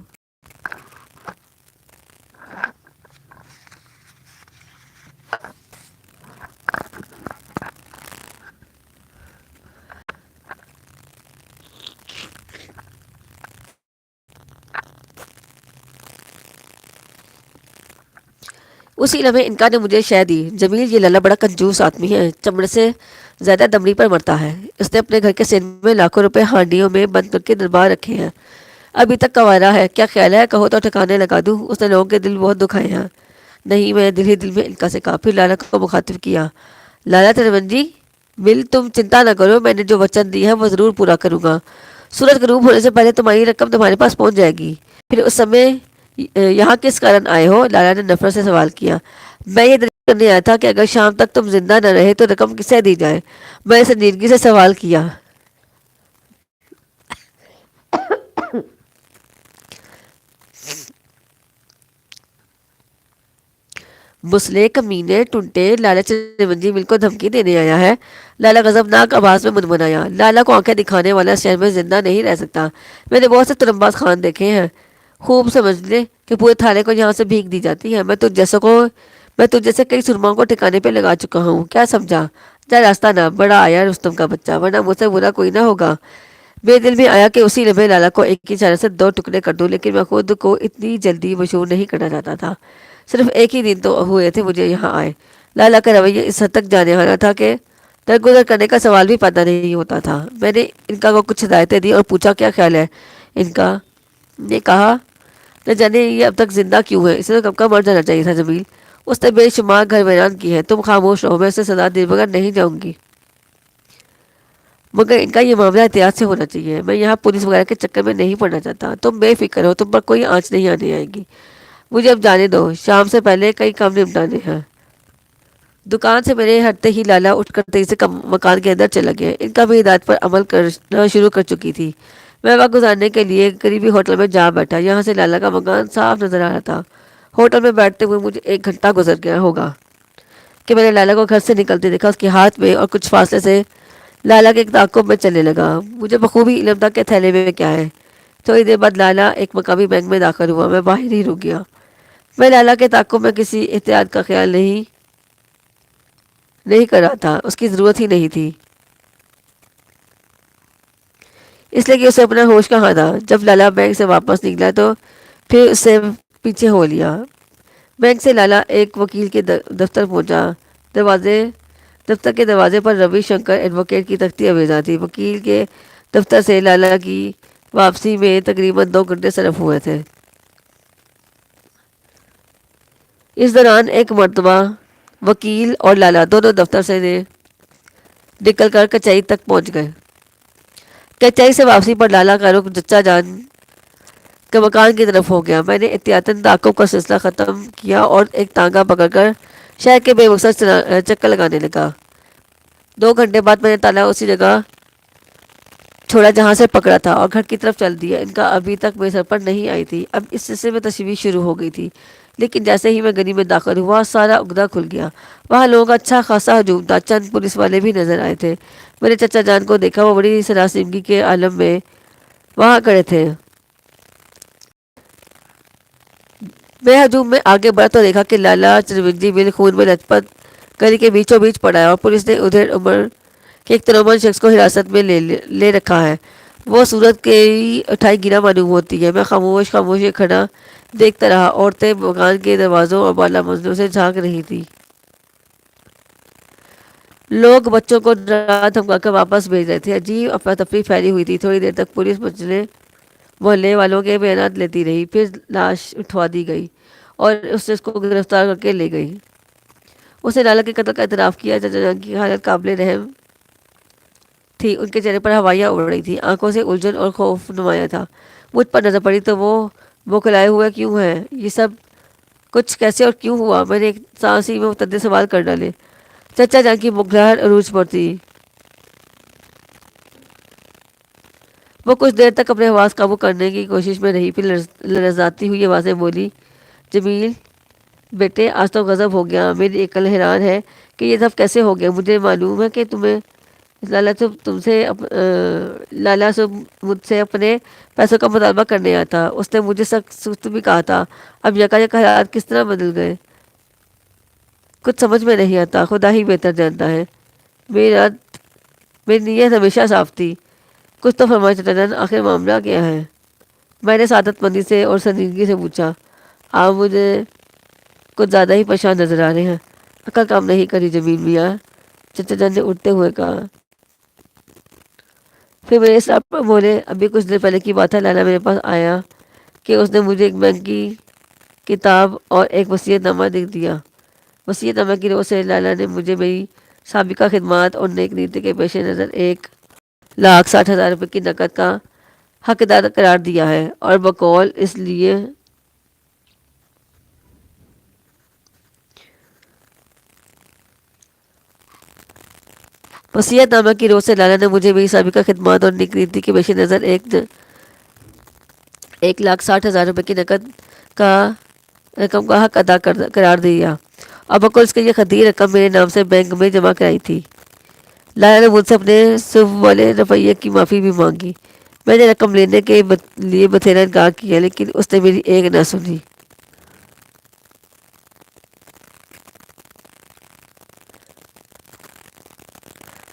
اسی لمحے انکار نے مجھے شے دی، جمیل، یہ لالا بڑا کنجوس آدمی ہے، چمڑے سے زیادہ دمڑی پر مرتا ہے۔ اس نے اپنے گھر کے سین میں لاکھوں روپے ہانڈیوں میں بند کر کے دربار رکھے ہیں، ابھی تک کنوارا ہے۔ کیا خیال ہے، کہو تو ٹھکانے لگا دوں؟ اس نے لوگوں کے دل بہت دکھائے ہیں۔ نہیں، میں دل ہی دل میں انکا سے کہا۔ پھر لالا کو مخاطب کیا، لالا چرمنجی مل، تم چنتا نہ کرو، میں نے جو وچن دی ہے وہ ضرور پورا کروں گا۔ سورج غروب ہونے سے پہلے تمہاری رقم تمہارے پاس پہنچ جائے گی۔ پھر اس سمے یہاں کس کارن آئے ہو؟ لالا نے نفرت سے سوال کیا۔ میں یہ دریافت کرنے آیا تھا کہ اگر شام تک تم زندہ نہ رہے تو رقم کسے دی جائے۔ میں نے سنجیدگی سے سوال کیا۔ مسلے، کمینے، ٹنٹے، لالا چرمنجی مل کو دھمکی دینے آیا ہے؟ لالا غضبناک آواز میں منمنایا۔ لالا کو آنکھیں دکھانے والا شہر میں زندہ نہیں رہ سکتا۔ میں نے بہت سے ترمباز خان دیکھے ہیں، خوب سمجھ لے کہ پورے تھانے کو یہاں سے بھیگ دی جاتی ہے۔ میں تجھ جیسے کئی سرماؤں کو ٹھکانے پہ لگا چکا ہوں، کیا سمجھا؟ جا راستہ نہ بڑا آیا رستم کا بچہ، ورنہ مجھ سے برا کوئی نہ ہوگا۔ میرے دل میں آیا کہ اسی لمحے لالا کو ایک اشارے سے 2 ٹکڑے کر دوں، لیکن میں خود کو اتنی جلدی مشہور نہیں کرنا چاہتا تھا۔ صرف ایک ہی دن تو ہوئے تھے مجھے یہاں آئے۔ لالا کا رویہ اس حد تک جانے والا تھا کہ درگزر کرنے کا سوال بھی پیدا نہیں ہوتا تھا۔ میں نے انکا کو کچھ ہدایتیں دی اور پوچھا، کیا خیال ہے؟ انکا نے کہا، نہ جانے یہ اب تک زندہ کیوں ہے، اسے تو کب کا مر جانا چاہیے تھا جمیل، اس نے بے شمار گھر ویران کی ہے۔ تم خاموش رہو، میں اسے سزا دے بغیر نہیں جاؤں گی۔ مگر ان کا یہ معاملہ احتیاط سے ہونا چاہیے. میں یہاں پولیس وغیرہ کے چکر میں نہیں پڑنا چاہتا. تم بے فکر ہو, تم پر کوئی آنچ نہیں آنے آئے گی. مجھے اب جانے دو, شام سے پہلے کئی کام نپٹانے ہیں. دکان سے میرے ہٹتے ہی لالا اٹھ کر تیزی سے مکان کے اندر چلا گیا. ان کا بھی ہدایت پر عمل کرنا شروع کر چکی تھی. میں وقت گزارنے کے لیے قریبی ہوٹل میں جا بیٹھا. یہاں سے لالا کا مکان صاف نظر آ رہا تھا. ہوٹل میں بیٹھتے ہوئے مجھے 1 گھنٹہ گزر گیا ہوگا کہ میں نے لالا کو گھر سے نکلتے دیکھا. اس کے ہاتھ میں اور کچھ فاصلے سے لالا کے ایک تعاقب میں چلنے لگا. مجھے بخوبی علم تھا کہ تھیلے میں کیا ہے. تھوڑی دیر بعد لالا ایک مقامی بینک میں داخل ہوا. میں باہر ہی رک گیا. میں لالا کے تعاقب میں کسی احتیاط کا خیال نہیں کر رہا تھا. اس کی ضرورت ہی نہیں تھی, اس لیے کہ اسے اپنا ہوش کہاں تھا. جب لالا بینک سے واپس نکلا تو پھر اس سے پیچھے ہو لیا. بینک سے لالا ایک وکیل کے دفتر پہنچا. دفتر کے دروازے پر روی شنکر ایڈوکیٹ کی تختی آویزاں تھی. وکیل کے دفتر سے لالا کی واپسی میں تقریباً 2 گھنٹے صرف ہوئے تھے. اس دوران ایک مرتبہ وکیل اور لالا دونوں دفتر سے نکل کر کچہری تک پہنچ گئے. کچہری سے واپسی پر لالا کا رخ چچا جان کے مکان کی طرف ہو گیا. میں نے احتیاطاً تعاقب کا سلسلہ ختم کیا اور ایک تانگا پکڑ کر شہر کے بے مقصد چکر لگانے لگا. 2 گھنٹے بعد میں نے تالا اسی جگہ چھوڑا جہاں سے پکڑا تھا اور گھر کی طرف چل دیا. ان کا ابھی تک میرے سر پر نہیں آئی تھی. اب اس سلسلے میں تشویش شروع ہو گئی تھی. لیکن جیسے ہی میں گلی میں داخل ہوا سارا عقدہ کھل گیا. وہاں لوگوں کا اچھا خاصا ہجوم تھا. چند پولیس والے بھی نظر آئے تھے. میں نے چچا جان کو دیکھا. وہ بڑی سراسیمگی کے عالم میں وہاں کھڑے تھے. میں ہجوم میں آگے بڑھا تو دیکھا کہ لالا چرونجی بل خون میں لت پت گلی کے بیچوں بیچ پڑا ہے اور پولیس نے ادھر عمر کے ایک تنومند شخص کو حراست میں لے رکھا ہے. وہ صورت کی اٹھائی گرا معلوم ہوتی ہے. میں خاموش کھڑا دیکھتا رہا. عورتیں مکان کے دروازوں اور بالا منزلوں سے جھانک رہی تھی. لوگ بچوں کو ڈرا دھمکا کر واپس بھیج رہے تھے. عجیب افراتفری پھیلی ہوئی تھی. تھوڑی دیر تک پولیس محلے والوں کے بیانات لیتی رہی. پھر لاش اٹھوا دی گئی اور اس کو گرفتار کر کے لے گئی. اس نے لالا کے قتل کا اعتراف کیا. چچا جان کی حالت قابل رحم تھی. ان کے چہرے پر ہوائیاں اڑ رہی تھی. آنکھوں سے الجھن اور خوف نمایاں تھا. مجھ پر نظر پڑی تو وہ بوکھلائے ہوئے کیوں ہیں؟ یہ سب کچھ کیسے اور کیوں ہوا؟ میں نے ایک سانسی میں متعدد سوال کر ڈالے. چچا جان کی بغضاہٹ عروج پر تھی. وہ کچھ دیر تک اپنے حواس قابو کرنے کی کوشش میں رہی. پھر لرزاتی ہوئی آواز میں بولی, جمیل بیٹے آج تو غضب ہو گیا. میری عقل حیران ہے کہ یہ سب کیسے ہو گیا. مجھے معلوم ہے کہ لالا سے مجھ سے اپنے پیسوں کا مطالبہ کرنے آیا تھا. اس نے مجھے سخت بھی کہا تھا. اب یکایک حالات کس طرح بدل گئے کچھ سمجھ میں نہیں آتا. خدا ہی بہتر جانتا ہے. میری نیت ہمیشہ صاف تھی. کچھ تو فرمائے چچا جان, آخر معاملہ کیا ہے؟ میں نے سعادت مندی سے اور سنجیدگی سے پوچھا. آپ مجھے کچھ زیادہ ہی پریشان نظر آ رہے ہیں. عقل کام نہیں کری جمیل میاں, چچا جان نے اٹھتے ہوئے کہا. پھر میرے سر پر بولے, ابھی کچھ دیر پہلے کی بات ہے. لالا میرے پاس آیا کہ اس نے مجھے ایک بینک کی کتاب اور ایک وصیت نامہ دے دیا. وصیت نامہ کی روح سے لالا نے مجھے میری سابقہ خدمات اور نیک نیتی کے پیش نظر 1,60,000 روپے کی نقد کا حقدار قرار دیا ہے اور بقول اس لیے وصیت نامہ کی روح سے لالا نے مجھے میری سابقہ خدمات اور نیک نیتی کے پیش نظر 1,60,000 روپے کی نقد کا رقم کا حق ادا قرار دیا اور بقول اس کے یہ خدی رقم میرے نام سے بینک میں جمع کرائی تھی. لالا نے مجھ سے اپنے صف والے رویے کی معافی بھی مانگی. میں نے رقم لینے کے لیے بتھیرا انکار کیا لیکن اس نے میری ایک نہ سنی.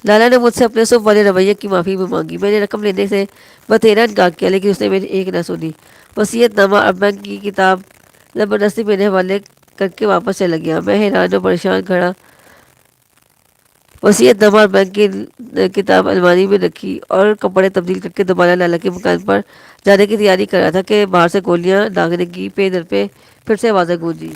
لالا نے مجھ سے اپنے صف والے رویے کی معافی بھی مانگی. میں نے رقم لینے سے بتھیرا انکار کیا لیکن اس نے میری ایک نہ سنی. وصیت نامہ اور بینک کی کتاب زبردستی میرے حوالے کر کے واپس چلا گیا. میں حیران و پریشان کھڑا وصیت نامہ اور بینک کی کتاب الماری میں رکھی اور کپڑے تبدیل کر کے دوبارہ لالا کے مکان پر جانے کی تیاری کر رہا تھا کہ باہر سے گولیاں داغنے کی پے در پہ پھر سے آوازیں گونجی.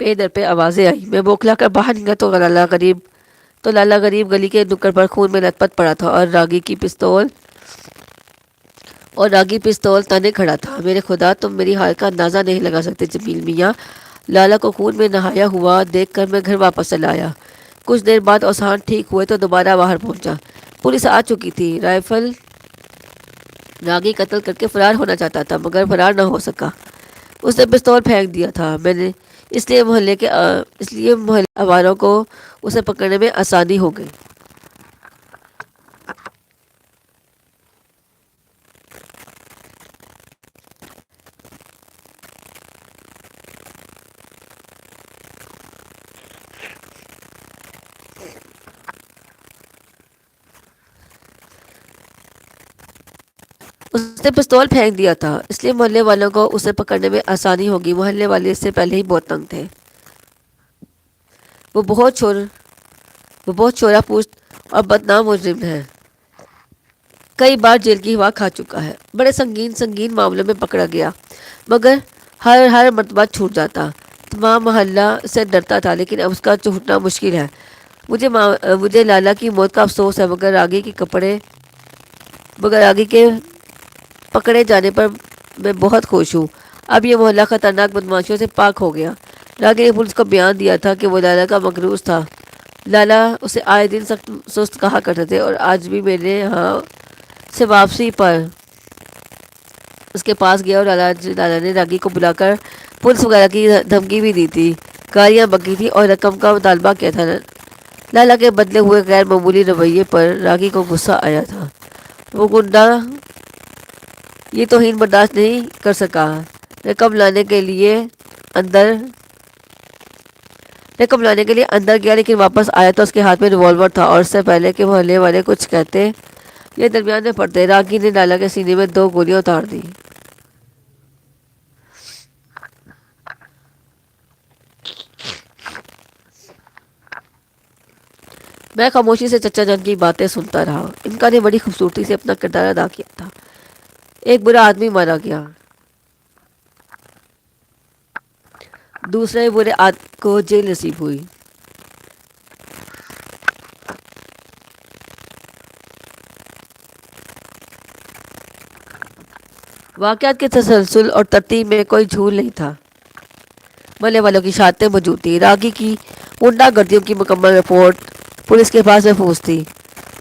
پے در پہ آوازیں آئی. میں بوکھلا کر باہر نکلا تو لالا غریب گلی کے نکڑ پر خون میں لت پت پڑا تھا اور راگی پستول تانے کھڑا تھا. میرے خدا، تم میری حال کا اندازہ نہیں لگا سکتے جمیل میاں. لالا کو خون میں نہایا ہوا دیکھ کر میں گھر واپس چلا آیا. کچھ دیر بعد اوسان ٹھیک ہوئے تو دوبارہ باہر پہنچا. پولیس آ چکی تھی. رائفل راگی قتل کر کے فرار ہونا چاہتا تھا مگر فرار نہ ہو سکا. اس نے پستول پھینک دیا تھا. میں نے اس لیے محلے آواروں کو اسے پکڑنے میں آسانی ہو گئی. اس نے پستول پھینک دیا تھا اس لیے محلے والوں کو اسے پکڑنے میں آسانی ہوگی. محلے والے اس سے پہلے ہی بہت تنگ تھے. وہ بہت چورا پوست اور بدنام مجرم ہے. کئی بار جیل کی ہوا کھا چکا ہے. بڑے سنگین معاملوں میں پکڑا گیا مگر ہر مرتبہ چھوٹ جاتا. تمام محلہ سے ڈرتا تھا لیکن اب اس کا چھوٹنا مشکل ہے. مجھے لالا کی موت کا افسوس ہے مگر آگے کے پکڑے جانے پر میں بہت خوش ہوں. اب یہ محلہ خطرناک بدماشیوں سے پاک ہو گیا. راگی نے پولیس کو بیان دیا تھا کہ وہ لالا کا مقروض تھا. لالا اسے آئے دن سخت سست کہا کرتے تھے اور آج بھی میرے ہاں سے واپسی پر اس کے پاس گیا اور لالا نے راگی کو بلا کر پولیس وغیرہ کی دھمکی بھی دی تھی. گالیاں بکی تھی اور رقم کا مطالبہ کیا تھا. لالا کے بدلے ہوئے غیر معمولی رویے پر راگی کو غصہ آیا تھا. وہ گنڈا یہ توہین برداشت نہیں کر سکا. رقم لانے کے لیے اندر گیا لیکن واپس آیا تو اس کے ہاتھ میں ریوالور تھا اور اس سے پہلے کہ محلے والے کچھ کہتے یہ درمیان میں پڑتے. راگی نے لالا کے سینے میں 2 گولیاں اتار دی. میں خاموشی سے چچا جان کی باتیں سنتا رہا. ان کا نے بڑی خوبصورتی سے اپنا کردار ادا کیا تھا. ایک برا آدمی مارا گیا. دوسرے برے آدمی کو جیل نصیب ہوئی. واقعات کے تسلسل اور ترتیب میں کوئی جھول نہیں تھا. محلے والوں کی شہادتیں موجود تھیں. راگی کی غنڈہ گردیوں کی مکمل رپورٹ پولیس کے پاس محفوظ تھی.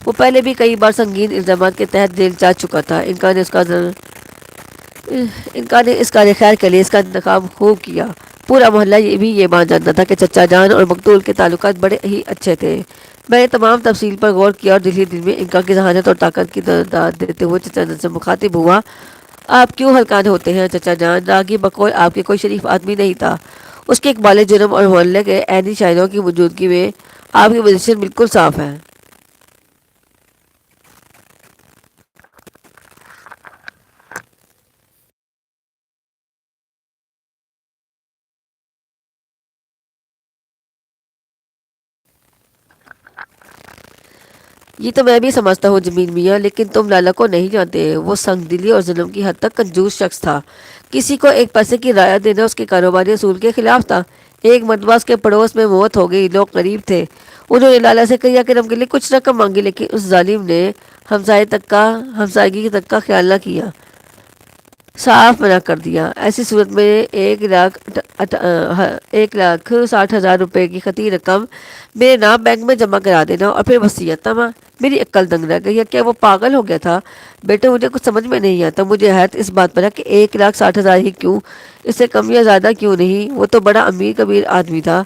وہ پہلے بھی کئی بار سنگین الزامات کے تحت جیل جا چکا تھا. ان کا نے اس کا خیر کے لیے اس کا انتخاب خوب کیا. پورا محلہ یہ مان جانتا تھا کہ چچا جان اور مقتول کے تعلقات بڑے ہی اچھے تھے. میں نے تمام تفصیل پر غور کیا اور دل میں انکا کی ذہانت اور طاقت کی داد دیتے ہوئے چچا جان سے مخاطب ہوا. آپ کیوں ہلکان ہوتے ہیں چچا جان؟ راگی بقول آپ کے کوئی شریف آدمی نہیں تھا. اس کے اقبال جرم اور محلے کے عینی شاہدوں کی موجودگی میں آپ کی پوزیشن بالکل صاف ہے. یہ تو میں بھی سمجھتا ہوں جمیل میاں، لیکن تم لالا کو نہیں جانتے. وہ سنگ دلی اور ظلم کی حد تک کنجوس شخص تھا. کسی کو 1 پیسے کی رعایت دینا اس کے کاروباری اصول کے خلاف تھا. ایک مرتبہ اس کے پڑوس میں موت ہو گئی. لوگ غریب تھے. انہوں نے لالا سے کریا کرم کے لیے کچھ رقم مانگی لیکن اس ظالم نے ہمسائیگی تک کا خیال نہ کیا، صاف منع کر دیا. ایسی صورت میں 1,60,000 روپے کی خطی رقم میرے نام بینک میں جمع کرا دینا اور پھر وصیت نامہ. میری عقل دنگ رہ گئی ہے. کیا وہ پاگل ہو گیا تھا؟ بیٹے مجھے کچھ سمجھ میں نہیں آتا. مجھے حیرت اس بات پر ہے کہ 1,60,000 ہی کیوں، اس سے کم یا زیادہ کیوں نہیں؟ وہ تو بڑا امیر کبیر آدمی تھا.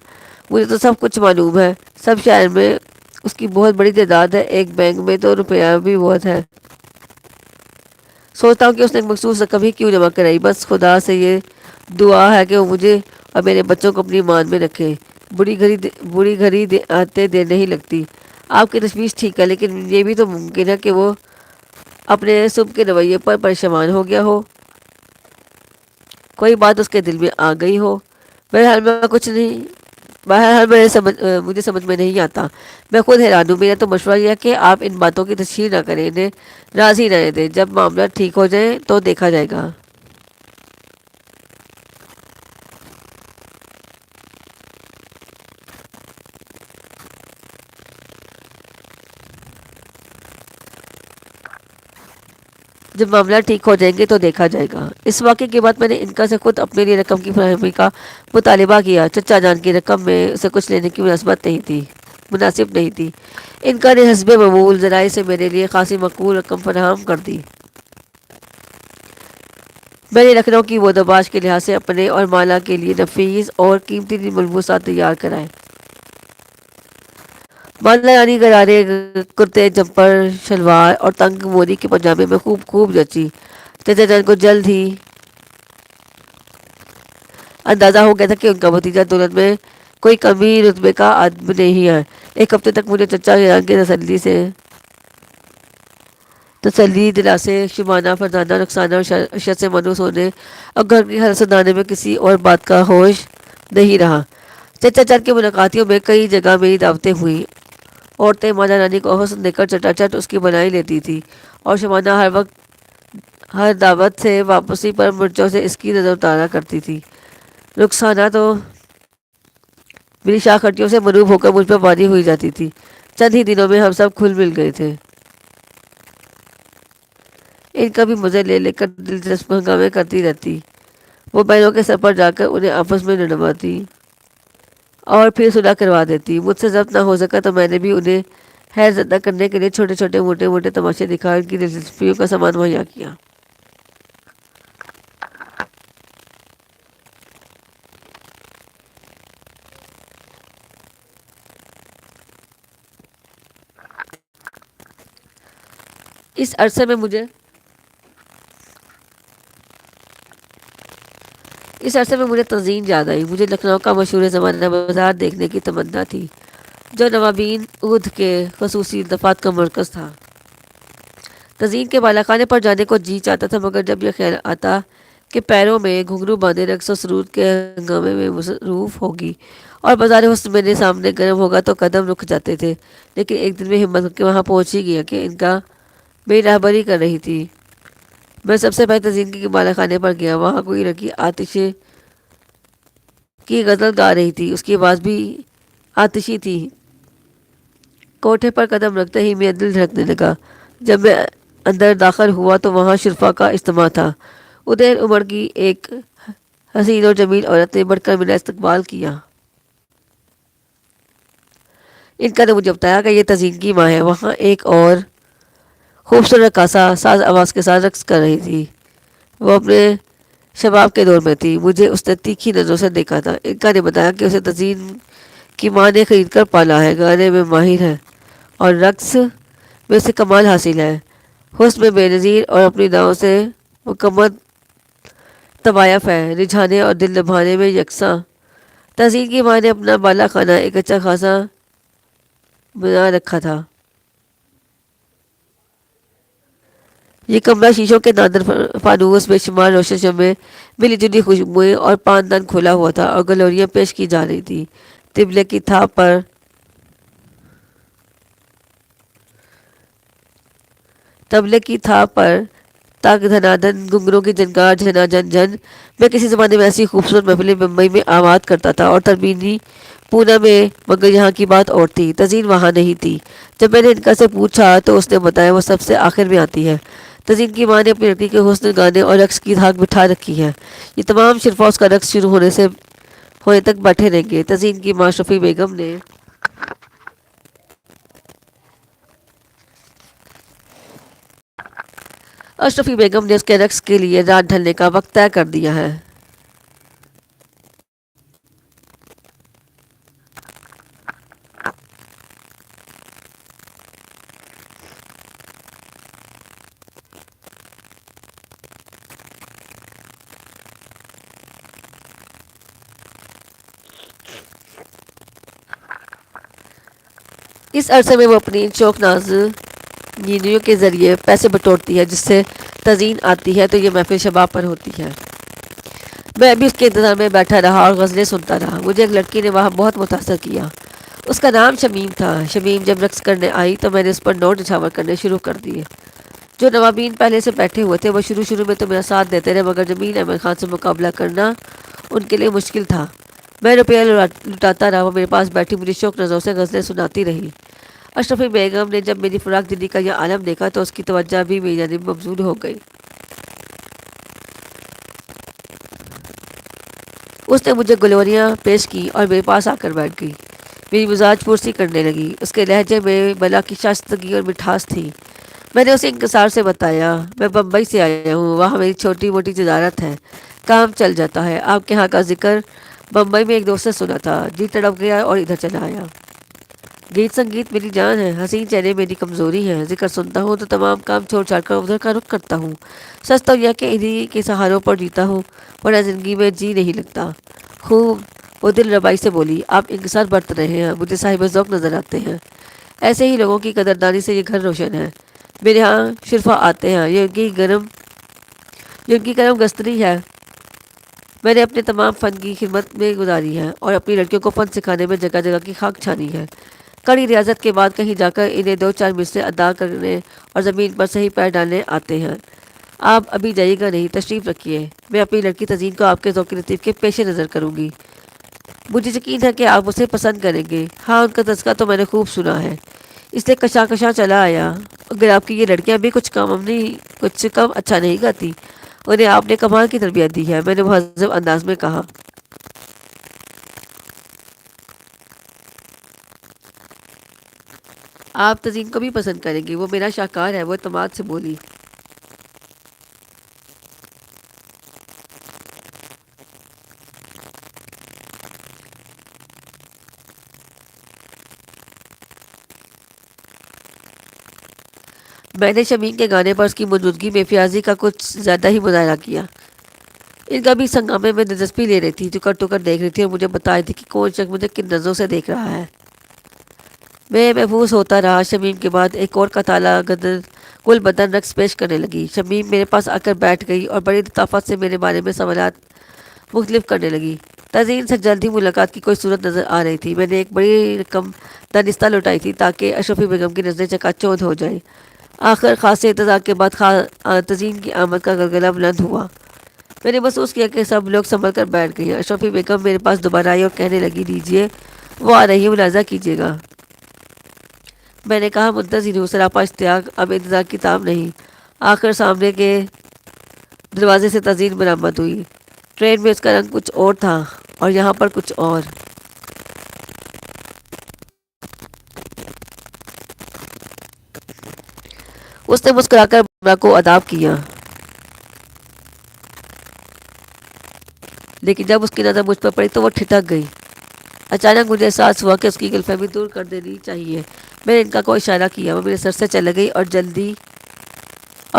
مجھے تو سب کچھ معلوم ہے. سب شہر میں اس کی بہت بڑی تعداد ہے. ایک بینک میں تو روپیہ بھی بہت ہے. سوچتا ہوں کہ اس نے ایک مخصوص رقم ہی کیوں جمع کرائی. بس خدا سے یہ دعا ہے کہ وہ مجھے اور میرے بچوں کو اپنی مان میں رکھے. بری گھڑی آتے دیر نہیں لگتی. آپ کی تشویش ٹھیک ہے لیکن یہ بھی تو ممکن ہے کہ وہ اپنے صبح کے رویے پر پریشان ہو گیا ہو. کوئی بات اس کے دل میں آ گئی ہو. بہرحال مجھے سمجھ میں نہیں آتا. میں خود حیران ہوں. میرا تو مشورہ یہ ہے کہ آپ ان باتوں کی تشہیر نہ کریں، انہیں راضی رہنے دیں. جب معاملہ ٹھیک ہو جائے تو دیکھا جائے گا. جب معاملہ ٹھیک ہو جائیں گے تو دیکھا جائے گا۔ اس واقعے کے بعد میں نے انکا سے خود اپنے لیے رقم کی فراہمی کا مطالبہ کیا۔ چچا جان کی رقم میں اسے کچھ لینے کی مناسب نہیں تھی۔ انکا نے حسب معمول ذرائع سے میرے لیے خاصی معقول رقم فراہم کر دی۔ میں نے لکھنؤ کی وہ دباش کے لحاظ سے اپنے اور مالا کے لیے نفیس اور قیمتی ملبوسات تیار کرائے۔ مالا رانی غرارے کرتے، جمپر، شلوار اور تنگ موری کے پاجامے میں خوب جچی۔ چچا جان کو جلد ہی اندازہ ہو گیا تھا کہ ان کا بھتیجا دولت میں کوئی کمی رتبے کا آدمی نہیں ہے۔ ایک ہفتے تک مجھے چچا جان کے تسلی دلاسے، شبانہ، فرزانہ، رخسانہ اور ارشد سے منوس ہونے اور گھر کی ہر سدانے میں کسی اور بات کا ہوش نہیں رہا۔ چچا جان کی ملاقاتیوں میں کئی جگہ میری دعوتیں ہوئیں۔ عورتیں مالا رانی کو حسن دے کر چٹاچٹ اس کی بنائی لیتی تھی اور شبانہ ہر دعوت سے واپسی پر مرچوں سے اس کی نظر اتارا کرتی تھی۔ رخسانہ تو میری شاخ ہٹیوں سے مروب ہو کر مجھ پر باری ہوئی جاتی تھی۔ چند ہی دنوں میں ہم سب کھل مل گئے تھے۔ ان کا بھی مزے لے کر دلچسپ ہنگامے کرتی رہتی۔ وہ بہنوں کے سر پر جا کر انہیں آپس میں لڑواتی اور پھر صلح کروا دیتی۔ مجھ سے ضبط نہ ہو سکا تو میں نے بھی انہیں حیر زدہ کرنے کے لیے چھوٹے موٹے تماشے دکھا ان کی دلچسپیوں کا سامان مہیا کیا۔ اس عرصے میں مجھے تزئین یاد آئی۔ مجھے لکھنؤ کا مشہور زمانہ بازار دیکھنے کی تمنا تھی، جو نوابین عہد کے خصوصی دفعات کا مرکز تھا۔ تزئین کے بالا خانے پر جانے کو جی چاہتا تھا، مگر جب یہ خیال آتا کہ پیروں میں گھنگرو باندھے رقص و سرود کے ہنگامے میں مصروف ہوگی اور بازار حسن میرے سامنے گرم ہوگا تو قدم رک جاتے تھے۔ لیکن ایک دن میں ہمت کر کے وہاں پہنچ ہی گیا کہ ان کا میری راہبری کر رہی تھی۔ میں سب سے پہلے تزئین کے بالا خانے پر گیا۔ وہاں کوئی لڑکی آتشے کی غزل گا رہی تھی، اس کی آواز بھی آتشی تھی۔ کوٹھے پر قدم رکھتے ہی میرا دل دھڑکنے لگا۔ جب میں اندر داخل ہوا تو وہاں شرفا کا اجتماع تھا۔ ادھر عمر کی ایک حسین اور جمیل عورت نے بڑھ کر میرا استقبال کیا۔ ان کا نے مجھے بتایا کہ یہ تزئین کی ماں ہے۔ وہاں ایک اور خوبصورت رقاصہ ساز آواز کے ساتھ رقص کر رہی تھی۔ وہ اپنے شباب کے دور میں تھی۔ مجھے اس نے تیکھی نظروں سے دیکھا تھا۔ ان کا نے بتایا کہ اسے تزئین کی ماں نے خرید کر پالا ہے، گانے میں ماہر ہے اور رقص میں اسے کمال حاصل ہے۔ حسن میں بے نظیر اور اپنی داؤں سے مکمل تبایف ہے، رجھانے اور دل لبھانے میں یکساں۔ تزئین کی ماں نے اپنا بالا خانہ ایک اچھا خاصا بنا رکھا تھا۔ یہ کمرہ شیشوں کے نادر فانوس، بے شمار روشن شمعیں، ملی جلی خوشبوئیں اور پان دان کھلا ہوا تھا اور گلوریاں پیش کی جا رہی تھی۔ طبلے کی تھاپ پر تاک دھنادن، گھنگروں کی جھنکار، جھنا جھن جھن۔ میں کسی زمانے میں ایسی خوبصورت محفلیں بمبئی میں آباد کرتا تھا اور تربینی پونا میں، مگر یہاں کی بات اور تھی۔ تزئین وہاں نہیں تھی۔ جب میں نے انکا سے پوچھا تو اس نے بتایا وہ سب سے آخر میں آتی ہے۔ تزئین کی ماں نے اپنی لڑکی کے حسن، گانے اور رقص کی دھاک بٹھا رکھی ہے۔ یہ تمام شرفا اس کا رقص شروع ہونے تک بیٹھے رہیں گے۔ تزئین کی ماں اشرفی بیگم نے اس کے رقص کے لیے رات ڈھلنے کا وقت طے کر دیا ہے۔ اس عرصے میں وہ اپنی شوق ناز نینیوں کے ذریعے پیسے بٹورتی ہے۔ جس سے تزئین آتی ہے تو یہ محفل شباب پر ہوتی ہے۔ میں ابھی اس کے انتظار میں بیٹھا رہا اور غزلیں سنتا رہا۔ مجھے ایک لڑکی نے وہاں بہت متاثر کیا۔ اس کا نام شمیم تھا۔ شمیم جب رقص کرنے آئی تو میں نے اس پر نوٹ نچھاور کرنے شروع کر دیے۔ جو نوابین پہلے سے بیٹھے ہوئے تھے وہ شروع میں تو میرا ساتھ دیتے رہے، مگر جمیل احمد خان سے مقابلہ کرنا ان کے لیے مشکل تھا۔ میں روپیہ لٹاتا رہا، وہ میرے پاس بیٹھی مجھے شوق نظروں سے غزلیں سناتی رہی۔ اشرفی بیگم نے جب میری فراق دلی کا یہ عالم دیکھا تو اس کی توجہ بھی میری جانب مبذول ہو گئی۔ اس نے مجھے گلوریاں پیش کی اور میرے پاس آ کر بیٹھ گئی۔ میری مزاج پرسی کرنے لگی۔ اس کے لہجے میں بلا کی شائستگی اور مٹھاس تھی۔ میں نے اسے انکسار سے بتایا، میں بمبئی سے آیا ہوں، وہاں میری چھوٹی موٹی تجارت ہے، کام چل جاتا ہے۔ آپ کے ہاں کا ذکر بمبئی میں ایک دوست سے سنا تھا، جی تڑپ گیا اور ادھر چلا آیا۔ گیت سنگیت میری جان ہے، حسین چہرے میری کمزوری ہے، ذکر سنتا ہوں تو تمام کام چھوڑ چھاڑ کر ادھر کا رخ کرتا ہوں۔ سچ تو یہ کہ انہی کے سہاروں پر جیتا ہوں، ورنہ زندگی میں جی نہیں لگتا۔ خوب وہ دل ربائی سے بولی، آپ انکسار برت رہے ہیں، مجھے صاحب ذوق نظر آتے ہیں۔ ایسے ہی لوگوں کی قدردانی سے یہ گھر روشن ہے۔ میرے ہاں شرفا آتے ہیں، یہ ان کی کرم گستری ہے۔ میں نے اپنے تمام فن کی خدمت میں گزاری ہے اور اپنی لڑکیوں کو فن سکھانے میں جگہ جگہ کی خاک چھانی ہے۔ کڑی ریاضت کے بعد کہیں جا کر انہیں 2-4 مصرے ادا کرنے اور زمین پر صحیح پیر ڈالنے آتے ہیں۔ آپ ابھی جائیے گا نہیں، تشریف رکھیے، میں اپنی لڑکی تزین کو آپ کے ذوق لطیف کے پیش نظر کروں گی۔ مجھے یقین ہے کہ آپ اسے پسند کریں گے۔ ہاں، ان کا تذکرہ تو میں نے خوب سنا ہے، اس لیے کشاں کشاں چلا آیا۔ اگر آپ کی یہ لڑکیاں بھی کچھ کم اچھا نہیں گاتی، انہیں آپ نے کمال کی تربیت دی ہے، میں نے مہذب انداز میں کہا۔ آپ تزین کو بھی پسند کریں گے، وہ میرا شاہکار ہے، وہ اعتماد سے بولی۔ میں نے شمیم کے گانے پر اس کی موجودگی میں فیاضی کا کچھ زیادہ ہی مظاہرہ کیا۔ ان کا بھی اس ہنگامے میں دلچسپی لے رہی تھی، ٹکر ٹکر دیکھ رہی تھی اور مجھے بتا رہی تھی کہ کون شخص مجھے کن نظروں سے دیکھ رہا ہے۔ میں محفوظ ہوتا رہا۔ شمیم کے بعد ایک اور کا تالا کل بدن رقص پیش کرنے لگی۔ شمیم میرے پاس آ کر بیٹھ گئی اور بڑی لطافت سے میرے بارے میں سوالات مختلف کرنے لگی۔ تزین سے جلد ہی ملاقات کی کوئی صورت نظر آ رہی تھی۔ میں نے ایک بڑی رقم دانستہ لوٹائی تھی تاکہ اشرفی بیگم کی نظریں چکا چوندھ ہو جائیں۔ آخر خاصے انتظار کے بعد تزین کی آمد کا گلگلہ بلند ہوا۔ میں نے محسوس کیا کہ سب لوگ سنبھل کر بیٹھ گئی ہیں۔ اشرفی بیگم میرے پاس دوبارہ آئی اور کہنے لگی، لیجیے، وہ آ رہی ہے، ملاحظہ کیجیے گا۔ میں نے کہا، منتظر ہوں، سراپا اشتیاق، اب انتظار کی تاب نہیں۔ آخر سامنے کے دروازے سے تزین برآمد ہوئی۔ ٹرین میں اس کا رنگ کچھ اور تھا اور یہاں پر کچھ اور۔ اس نے مسکرا کر ہمراہ کو آداب کیا، لیکن جب اس کی نظر مجھ پر پڑی تو وہ ٹھٹک گئی۔ اچانک مجھے احساس ہوا کہ اس کی غلط فہمی دور کر دینی چاہیے۔ میں نے ان کا کوئی اشارہ کیا، وہ میرے سر سے چل گئی اور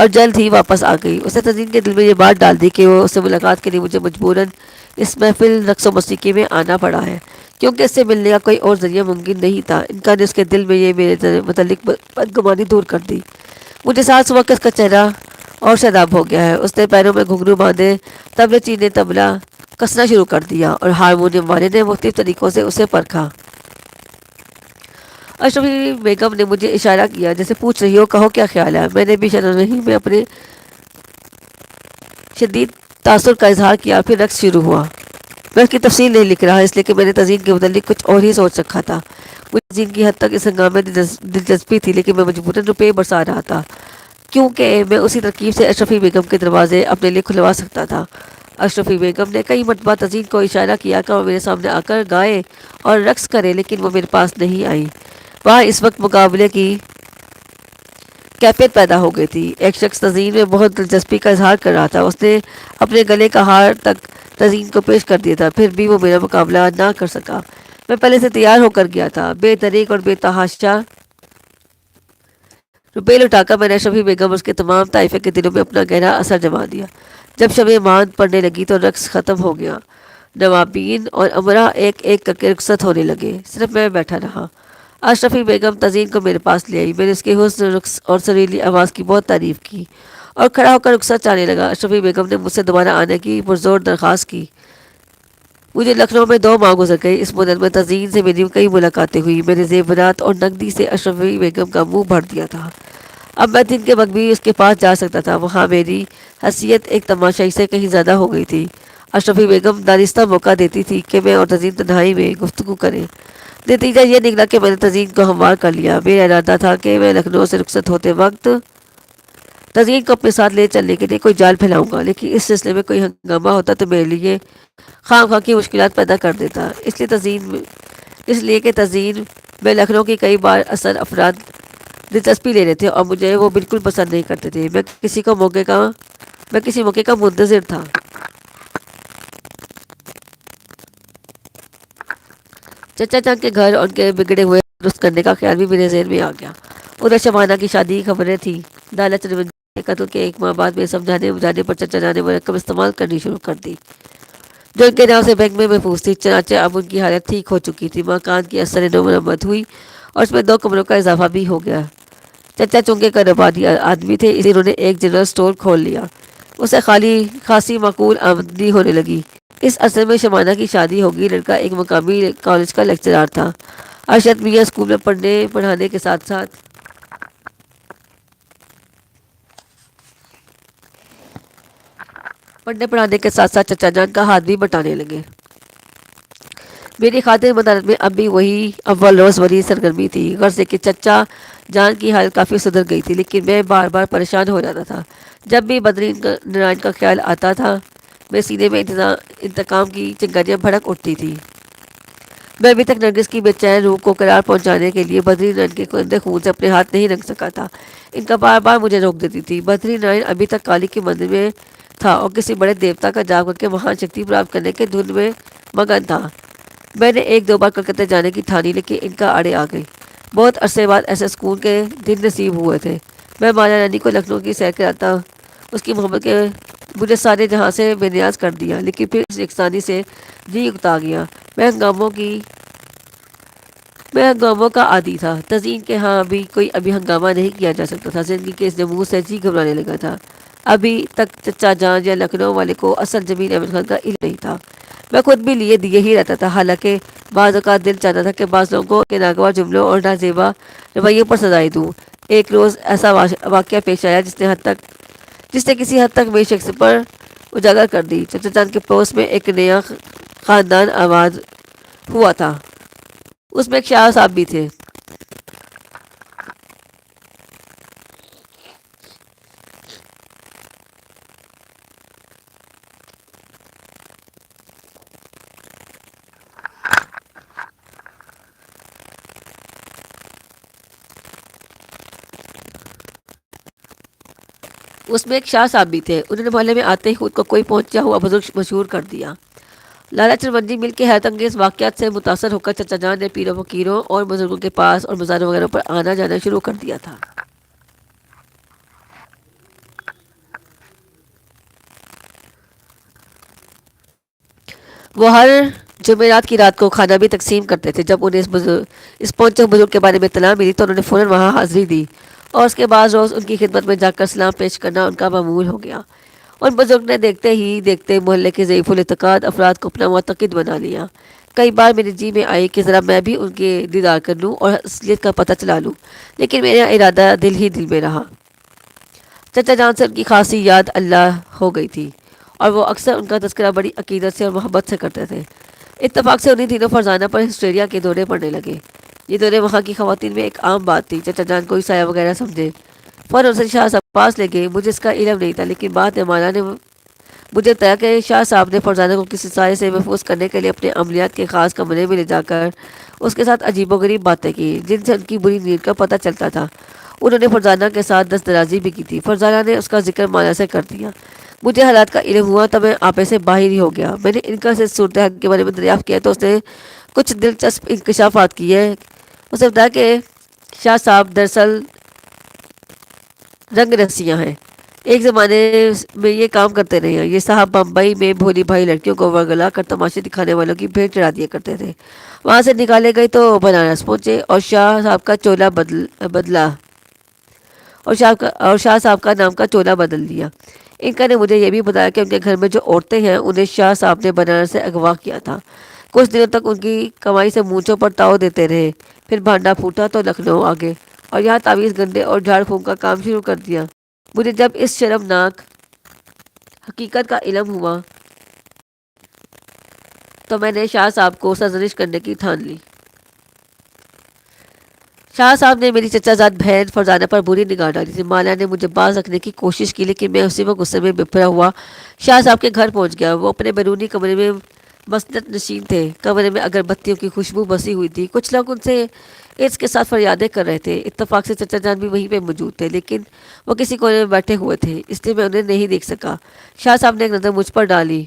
جلد ہی واپس آ گئی۔ اس نے تزین کے دل میں یہ بات ڈال دی کہ وہ اس سے ملاقات کے لیے مجھے مجبوراً اس محفل رقص و موسیقی میں آنا پڑا ہے، کیونکہ اس سے ملنے کا کوئی اور ذریعہ ممکن نہیں تھا۔ ان کا نے اس کے دل میں یہ میرے متعلق بدگمانی دور کر دی۔ مجھے احساس ہوا کہ اس کا چہرہ اور شاداب ہو گیا ہے۔ اس نے پیروں میں گھنگرو باندھے طبلے چینے طبلہ کسنا شروع کر دیا اور ہارمونیم والے نے مختلف طریقوں سے اسے پرکھا۔ اشرفی بیگم نے مجھے اشارہ کیا جیسے پوچھ رہی ہو، کہو کیا خیال ہے۔ میں نے بھی شرمندگی میں اپنے شدید تاثر کا اظہار کیا۔ پھر رقص شروع ہوا۔ میں اس کی تفصیل نہیں لکھ رہا اس لیے کہ میں نے تزین کے متعلق کچھ اور ہی سوچ رکھا تھا۔ مجھے تزین کی حد تک اس ہنگامے میں دلچسپی تھی، لیکن میں مجبوراً روپے برسا رہا تھا کیونکہ میں اسی ترکیب سے اشرفی بیگم کے دروازے اپنے لیے کھلوا سکتا تھا۔ اشرفی بیگم نے کئی مرتبہ تزین کو اشارہ کیا کہ وہ میرے سامنے آ کر گائے اور رقص کرے، لیکن وہ میرے پاس نہیں آئی۔ وہاں اس وقت مقابلے کی کیفیت پیدا ہو گئی تھی۔ ایک شخص تزین میں بہت دلچسپی کا اظہار کر رہا تھا۔ اس نے اپنے گلے کا ہار تک تزین کو پیش کر دیا تھا، پھر بھی وہ میرا مقابلہ نہ کر سکا۔ میں پہلے سے تیار ہو کر گیا تھا۔ بے دریغ اور بے تحاشا روپے لٹا کر میں نے اشرفی بیگم اور اس کے تمام طائفے کے دلوں میں اپنا گہرا اثر جما دیا۔ جب شمع ماند پڑنے لگی تو رقص ختم ہو گیا۔ نوابین اور امراء ایک ایک کر کے رخصت ہونے لگے، صرف میں بیٹھا رہا۔ اشرفی بیگم تزین کو میرے پاس لے آئی۔ میں نے اس کے حسن رقص اور سریلی آواز کی بہت تعریف کی اور کھڑا ہو کر رخصت چاہنے لگا۔ اشرفی بیگم نے مجھ سے دوبارہ آنے کی پرزور درخواست کی۔ مجھے لکھنؤ میں 2 ماہ گزر گئی۔ اس مدت میں تزین سے میری کئی ملاقاتیں ہوئی۔ میں نے زیورات اور نقدی سے اشرفی بیگم کا منہ بھر دیا تھا۔ اب میں دن کے وقت بھی اس کے پاس جا سکتا تھا۔ وہاں میری حیثیت ایک تماشائی سے کہیں زیادہ ہو گئی تھی۔ اشرفی بیگم دانستہ موقع دیتی تھی کہ میں اور تزین تنہائی میں گفتگو کریں۔ نتیجہ یہ نکلا کہ میں نے تزئین کو ہموار کر لیا۔ میرا ارادہ تھا کہ میں لکھنؤ سے رخصت ہوتے وقت تزئین کو اپنے ساتھ لے چلنے کے لیے کوئی جال پھیلاؤں گا، لیکن اس سلسلے میں کوئی ہنگامہ ہوتا تو میرے لیے خام خواہ کی مشکلات پیدا کر دیتا۔ اس لیے کہ تزئین میں لکھنؤ کی کئی بار اثر افراد دلچسپی لے رہے تھے اور مجھے وہ بالکل پسند نہیں کرتے تھے۔ میں کسی موقع کا منتظر تھا۔ چچا جان کے گھر اور ان کے بگڑے ہوئے درست کرنے کا خیال بھی میرے ذہن میں آ گیا۔ ادھر شبانہ کی شادی کی خبریں تھیں۔ دالت کے قتل کے 1 ماہ بعد میں سمجھانے بجھانے پر چچا جان نے مرکب استعمال کرنی شروع کر دی جو ان کے نام سے بینک میں محفوظ تھی۔ چنانچہ اب ان کی حالت ٹھیک ہو چکی تھی۔ مکان کی اثر نو مرمت ہوئی اور اس میں 2 کمروں کا اضافہ بھی ہو گیا۔ چچا چونکہ کاروباری آدمی تھے، اسی انہوں نے ایک جنرل سٹور کھول لیا۔ اسے خاصی معقول آمدنی ہونے لگی۔ اس عرصے میں شبانہ کی شادی ہوگی۔ لڑکا ایک مقامی کالج کا لیکچرر تھا۔ ارشد میاں اسکول میں پڑھانے کے ساتھ ساتھ چچا جان کا ہاتھ بھی بٹانے لگے۔ میری خاطر مدارت میں اب بھی وہی اول روز والی سرگرمی تھی، غرض کہ چچا جان کی حالت کافی سدھر گئی تھی، لیکن میں بار بار پریشان ہو جاتا تھا۔ جب بھی بدری نارائن کا خیال آتا تھا میرے سینے میں انتقام کی چنگاریاں بھڑک اٹھتی تھی۔ میں ابھی تک نرگس کی بے چین روح کو قرار پہنچانے کے لیے بدری نارائن کے گندے خون سے اپنے ہاتھ نہیں رنگ سکا تھا۔ ان کا بار بار مجھے روک دیتی تھی۔ بدری نارائن ابھی تک کالی کے مندر میں تھا اور کسی بڑے دیوتا کا جاپ کر کے مہان شکتی پراپت کرنے کے دھن میں مگن تھا۔ میں نے 1-2 بار کلکتہ جانے کی ٹھانی، لیکن ان کا آڑے آ گئی۔ بہت عرصے بعد ایسے سکون کے دن نصیب ہوئے تھے۔ میں مالا رانی کو لکھنؤ کی سیر کراتا، اس کی محبت کے مجھے سارے جہاں سے بے نیاز کر دیا، لیکن پھر اس یکسانی سے جی اکتا گیا۔ میں ہنگاموں کا عادی تھا۔ تزئین کے ہاں ابھی ہنگامہ نہیں کیا جا سکتا تھا۔ زندگی کے اس نمود سے جی گھبرانے لگا تھا۔ ابھی تک چچا جان یا لکھنؤ والے کو اصل جمیل احمد خان کا علم نہیں تھا۔ میں خود بھی لیے دیے ہی رہتا تھا، حالانکہ بعض اوقات دل چاہتا تھا کہ بعض لوگوں کے ناگوار جملوں اور نازیبا رویوں پر سزائے دوں۔ ایک روز ایسا واقعہ پیش آیا جس نے کسی حد تک میری شخص پر اجاگر کر دی۔ چچا جان کے پڑوس میں ایک نیا خاندان آباد ہوا تھا۔ اس میں ایک شاہ صاحب بھی تھے۔ انہوں نے محلے میں آتے ہی خود کو کوئی پہنچا ہوا بزرگ مشہور کر دیا۔ لالا چرمنجی مل کے حیرت انگیز واقعات سے متاثر ہو کر چچا جان نے پیروں فقیروں اور بزرگوں کے پاس اور مزاروں وغیرہ پر آنا جانا شروع کر دیا تھا۔ وہ ہر جمعرات کی رات کو کھانا بھی تقسیم کرتے تھے۔ جب انہیں اس پہنچے بزرگ کے بارے میں اطلاع ملی تو انہوں نے فوراً وہاں حاضری دی اور اس کے بعد روز ان کی خدمت میں جا کر سلام پیش کرنا ان کا معمول ہو گیا۔ ان بزرگ نے دیکھتے ہی دیکھتے محلے کے ضعیف الاعتقاد افراد کو اپنا معتقد بنا لیا۔ کئی بار میرے جی میں آئی کہ ذرا میں بھی ان کے دیدار کر لوں اور اصلیت کا پتہ چلا لوں، لیکن میرا ارادہ دل ہی دل میں رہا۔ چچا جان سے ان کی خاصی یاد اللہ ہو گئی تھی اور وہ اکثر ان کا تذکرہ بڑی عقیدت سے اور محبت سے کرتے تھے۔ اتفاق سے انہیں دنوں فرزانہ پر ہسٹیریا کے دورے پڑنے لگے۔ یہ دورے وہاں کی خواتین میں ایک عام بات تھی۔ چچا جان کوئی سایہ وغیرہ سمجھے فوراً اسے شاہ صاحب پاس لے گئے۔ مجھے اس کا علم نہیں تھا، لیکن بعد میں مالا نے مجھے بتایا کہ شاہ صاحب نے فرزانہ کو کسی سائے سے محفوظ کرنے کے لیے اپنے عملیات کے خاص کمرے میں لے جا کر اس کے ساتھ عجیب و غریب باتیں کی جن سے ان کی بری نیت کا پتہ چلتا تھا۔ انہوں نے فرزانہ کے ساتھ دست درازی بھی کی تھی۔ فرزانہ نے اس کا ذکر مالا سے کر دیا۔ مجھے حالات کا علم ہوا تو میں آپے سے باہر ہی ہو گیا۔ میں نے ان کا سے صورتحال کے بارے میں دریافت کیا تو اس نے کچھ دلچسپ انکشافات کیے۔ اس نے بتایا کہ شاہ صاحب دراصل رنگ رسیاں ہیں، ایک زمانے میں یہ کام کرتے رہے ہیں۔ یہ صاحب بمبئی میں بھولی بھائی لڑکیوں کو ورگلا کر تماشے دکھانے والوں کی بھیٹ چڑھا دیا کرتے تھے۔ وہاں سے نکالے گئے تو بنارس پہنچے اور شاہ صاحب کا چولا بدلا اور شاہ صاحب کا نام کا چولا بدل دیا۔ ان کا نے مجھے یہ بھی بتایا کہ ان کے گھر میں جو عورتیں ہیں انہیں شاہ صاحب نے بنارس سے اغوا کیا تھا۔ کچھ دنوں تک ان کی کمائی سے مونچھوں پر تاؤ دیتے رہے، پھر بھانڈا پھوٹا تو لکھنؤ آ گئے اور یہاں تعویذ گنڈے اور جھاڑ پھونک کا کام شروع کر دیا۔ مجھے جب اس شرمناک حقیقت کا علم ہوا تو میں نے شاہ صاحب کو سرزنش کرنے کی ٹھان لی۔ شاہ صاحب نے میری چچا زاد بہن فرزانہ پر بری نگاہ ڈالی تھی. مالا نے مجھے باز رکھنے کی کوشش کی لیکن میں اسی وقت غصے میں بپھرا ہوا شاہ صاحب کے گھر پہنچ گیا. وہ اپنے بیرونی کمرے میں مسند نشین تھے. کمرے میں اگر بتیوں کی خوشبو بسی ہوئی تھی. کچھ لوگ ان سے عرض کے ساتھ فریادیں کر رہے تھے. اتفاق سے چچا جان بھی وہیں پہ موجود تھے لیکن وہ کسی کونے میں بیٹھے ہوئے تھے اس لیے میں انہیں نہیں دیکھ سکا. شاہ صاحب نے ایک نظر مجھ پر ڈالی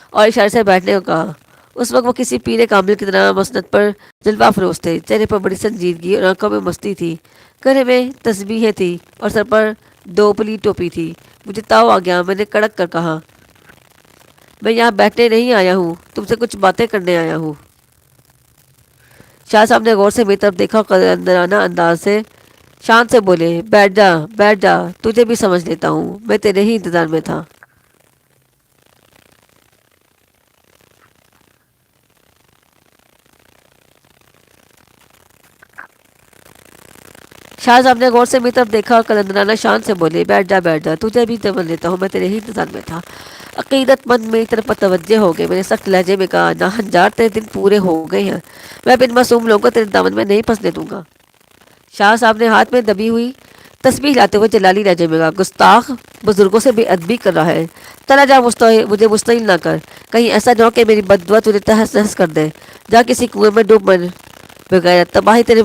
اور اشارے سے بیٹھنے کو کہا. اس وقت وہ کسی پیرے کامل کی طرح مسند پر جلوہ فروز تھے. چہرے پر بڑی سنجیدگی اور آنکھوں میں مستی تھی. گلے میں تسبیحیں تھی اور سر پر دوپلی ٹوپی تھی. مجھے تاؤ آ گیا. میں نے کڑک کر کہا میں یہاں بیٹھنے نہیں آیا ہوں, تم سے کچھ باتیں کرنے آیا ہوں. شاہ صاحب نے غور سے میری طرف دیکھا اور قدرانہ انداز سے شان سے بولے بیٹھ جا تجھے بھی سمجھ لیتا ہوں. میں تیرے ہی انتظار میں تھا. شاہ صاحب نے غور سے میری طرف دیکھا اور قلندرانہ شان سے بولے بیٹھ جا تجھے بھی سمجھ لیتا ہوں. میں تیرے ہی انتظار میں تھا. عقیدت مند میری طرف متوجہ ہو گئے. میں نے سخت لہجے میں کہا نا ہنجار تیرے دن پورے ہو گئے ہیں. میں بن معصوم لوگوں کو تیرے دامن میں نہیں پھنسنے دوں گا. شاہ صاحب نے ہاتھ میں دبی ہوئی تسبیح لاتے ہوئے جلالی لہجے میں کہا گستاخ بزرگوں سے بے ادبی کر رہا ہے. چلا جا مجھے مستحیل نہ کر. کہیں ایسا نہ ہو کہ میری بددعا تجھے تہس نہس کر دے. جا کسی کنویں میں ڈوب مر. بغیر تباہی تیرے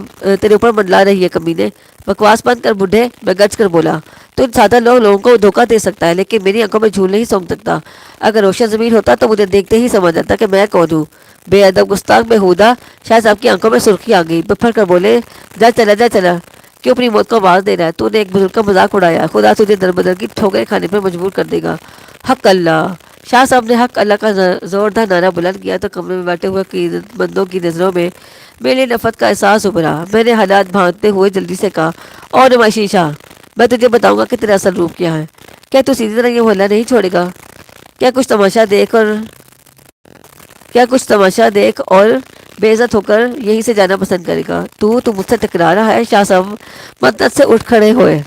اوپر منڈلا رہی ہے کمینے. بکواس بند کر بڈھے. میں گرج کر بولا تو ان سادہ لوگوں کو دھوکہ دے سکتا ہے لیکن میری آنکھوں میں جھول نہیں سونگ سکتا. اگر روشن زمین ہوتا تو مجھے دیکھتے ہی سمجھ جاتا کہ میں کون ہوں. بے ادب گستاخ بےہودہ. شاہ صاحب کی آنکھوں میں سرخی آ گئی. بپھر کر بولے جا چلا کیوں اپنی موت کو آواز دے رہا ہے. تو نے ایک بزرگ کا مذاق اڑایا. خدا تجھے در بدر کی ٹھوکریں کھانے پر مجبور کر دے گا. حق اللہ. شاہ صاحب نے حق اللہ کا زوردار نعرہ بلند کیا تو کمرے میں بیٹھے ہوئے عقیدت مندوں کی نظروں میں میرے نفرت کا احساس ابھرا. میں نے حالات بھانپتے ہوئے جلدی سے کہا اور نمائشی شاہ میں تجھے بتاؤں گا کہ تیرا اصل روپ کیا ہے. کیا تو سیدھی طرح یہ محلہ نہیں چھوڑے گا؟ کیا کچھ تماشا دیکھ اور بے عزت ہو کر یہیں سے جانا پسند کرے گا؟ تو مجھ سے ٹکرا رہا ہے؟ شاہ صاحب مدت سے اٹھ کھڑے ہوئے.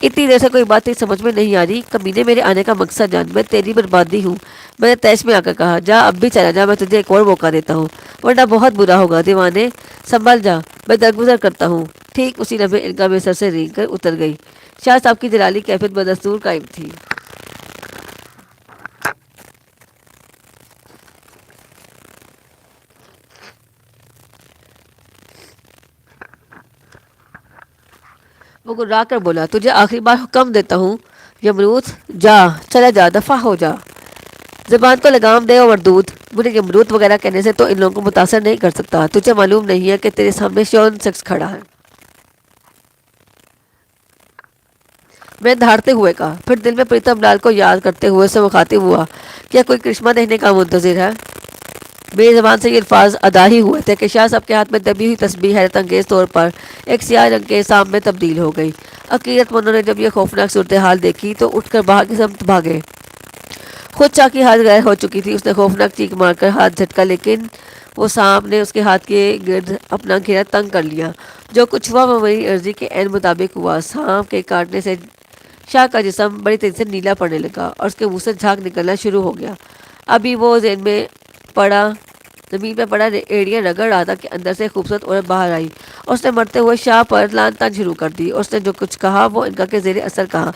اتنی دیر سے کوئی بات تیری سمجھ میں نہیں آ رہی؟ کمینے میرے آنے کا مقصد جان. میں تیری بربادی ہوں. میں نے تیش میں آ کر کہا جا اب بھی چلا جا. میں تجھے ایک اور موقع دیتا ہوں ورنہ بہت برا ہوگا. دیوانے سنبھل جا. میں درگزر کرتا ہوں. ٹھیک اسی لمحے انکا میں سر سے رینگ کر اتر گئی. شاہ صاحب کی جلالی کیفیت بدستور قائم تھی. وہ گرا کر بولا تجھے آخری بار حکم دیتا ہوں یمروت چلا جا دفع ہو جا. زبان کو لگام دے اور مردود. مجھے یمروت وغیرہ کہنے سے تو ان لوگوں کو متاثر نہیں کر سکتا. تجھے معلوم نہیں ہے کہ تیرے سامنے شون شخص کھڑا ہے. میں نے دھاڑتے ہوئے کہا. پھر دل میں پریتم لال کو یاد کرتے ہوئے سے مخاطب ہوا کیا کوئی کرشمہ دیکھنے کا منتظر ہے؟ میری زبان سے یہ الفاظ ادا ہی ہوئے تھے کہ شاہ صاحب کے ہاتھ میں دبی ہوئی تسبیح حیرت انگیز طور پر ایک سیاہ رنگ کے سام میں تبدیل ہو گئی. عقیدت مندوں نے جب یہ خوفناک صورتحال دیکھی تو اٹھ کر باہر کی سمت بھاگے. خود شاہ کی ہاتھ غیر ہو چکی تھی. اس نے خوفناک چیخ مار کر ہاتھ جھٹکا لیکن وہ سام نے اس کے ہاتھ کے گرد اپنا گھیرا تنگ کر لیا. جو کچھ ہوا وہ میری عرضی کے عین مطابق ہوا. سام کے کاٹنے سے شاہ کا جسم بڑی تیزی سے نیلا پڑنے لگا اور اس کے منہ سے جھاگ نکلنا شروع ہو گیا. ابھی وہ زمین پہ پڑا ایڑیاں رگڑ رہا تھا کہ اندر سے خوبصورت عورت باہر آئی اور اس نے مرتے ہوئے شاہ پر لان تان شروع کر دی. اور اس نے جو کچھ کہا وہ انکا کے زیر اثر کہا.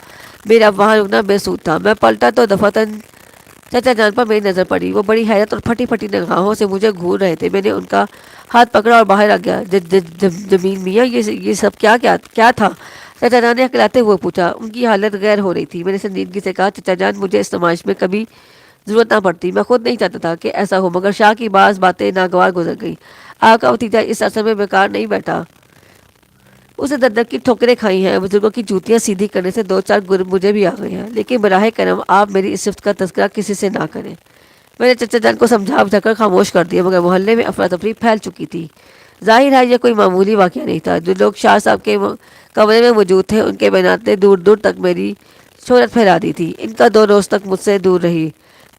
میرا وہاں رکنا بے سود تھا. میں پلٹا تو دفعتاً چچا جان پر میری نظر پڑی. وہ بڑی حیرت اور پھٹی پھٹی نگاہوں سے مجھے گھور رہے تھے. میں نے ان کا ہاتھ پکڑا اور باہر آ گیا. جمین میاں یہ سب کیا تھا؟ چچا جان نے ہکلاتے ہوئے پوچھا. ان کی حالت غیر ہو رہی تھی. میں نے سنجیدگی سے کہا چچا جان مجھے اس نمائش میں کبھی ضرورت نہ پڑتی. میں خود نہیں چاہتا تھا کہ ایسا ہو مگر شاہ کی بعض باتیں ناگوار گزر گئی. آقا کا بھتیجا اس عرصے میں بیکار نہیں بیٹھا. اسے در در کی ٹھوکریں کھائی ہیں. بزرگوں کی جوتیاں سیدھی کرنے سے دو چار گر مجھے بھی آ گئے ہیں. لیکن براہ کرم آپ میری اس صفت کا تذکرہ کسی سے نہ کریں. میں نے چچا جان کو سمجھا بجھا کر خاموش کر دیا مگر محلے میں افراتفری پھیل چکی تھی. ظاہر ہے یہ کوئی معمولی واقعہ نہیں تھا. جو لوگ شاہ صاحب کے کمرے میں موجود تھے ان کے بیانات نے دور دور تک میری شہرت پھیلا دی تھی. ان کا 2 روز تک مجھ سے دور رہی.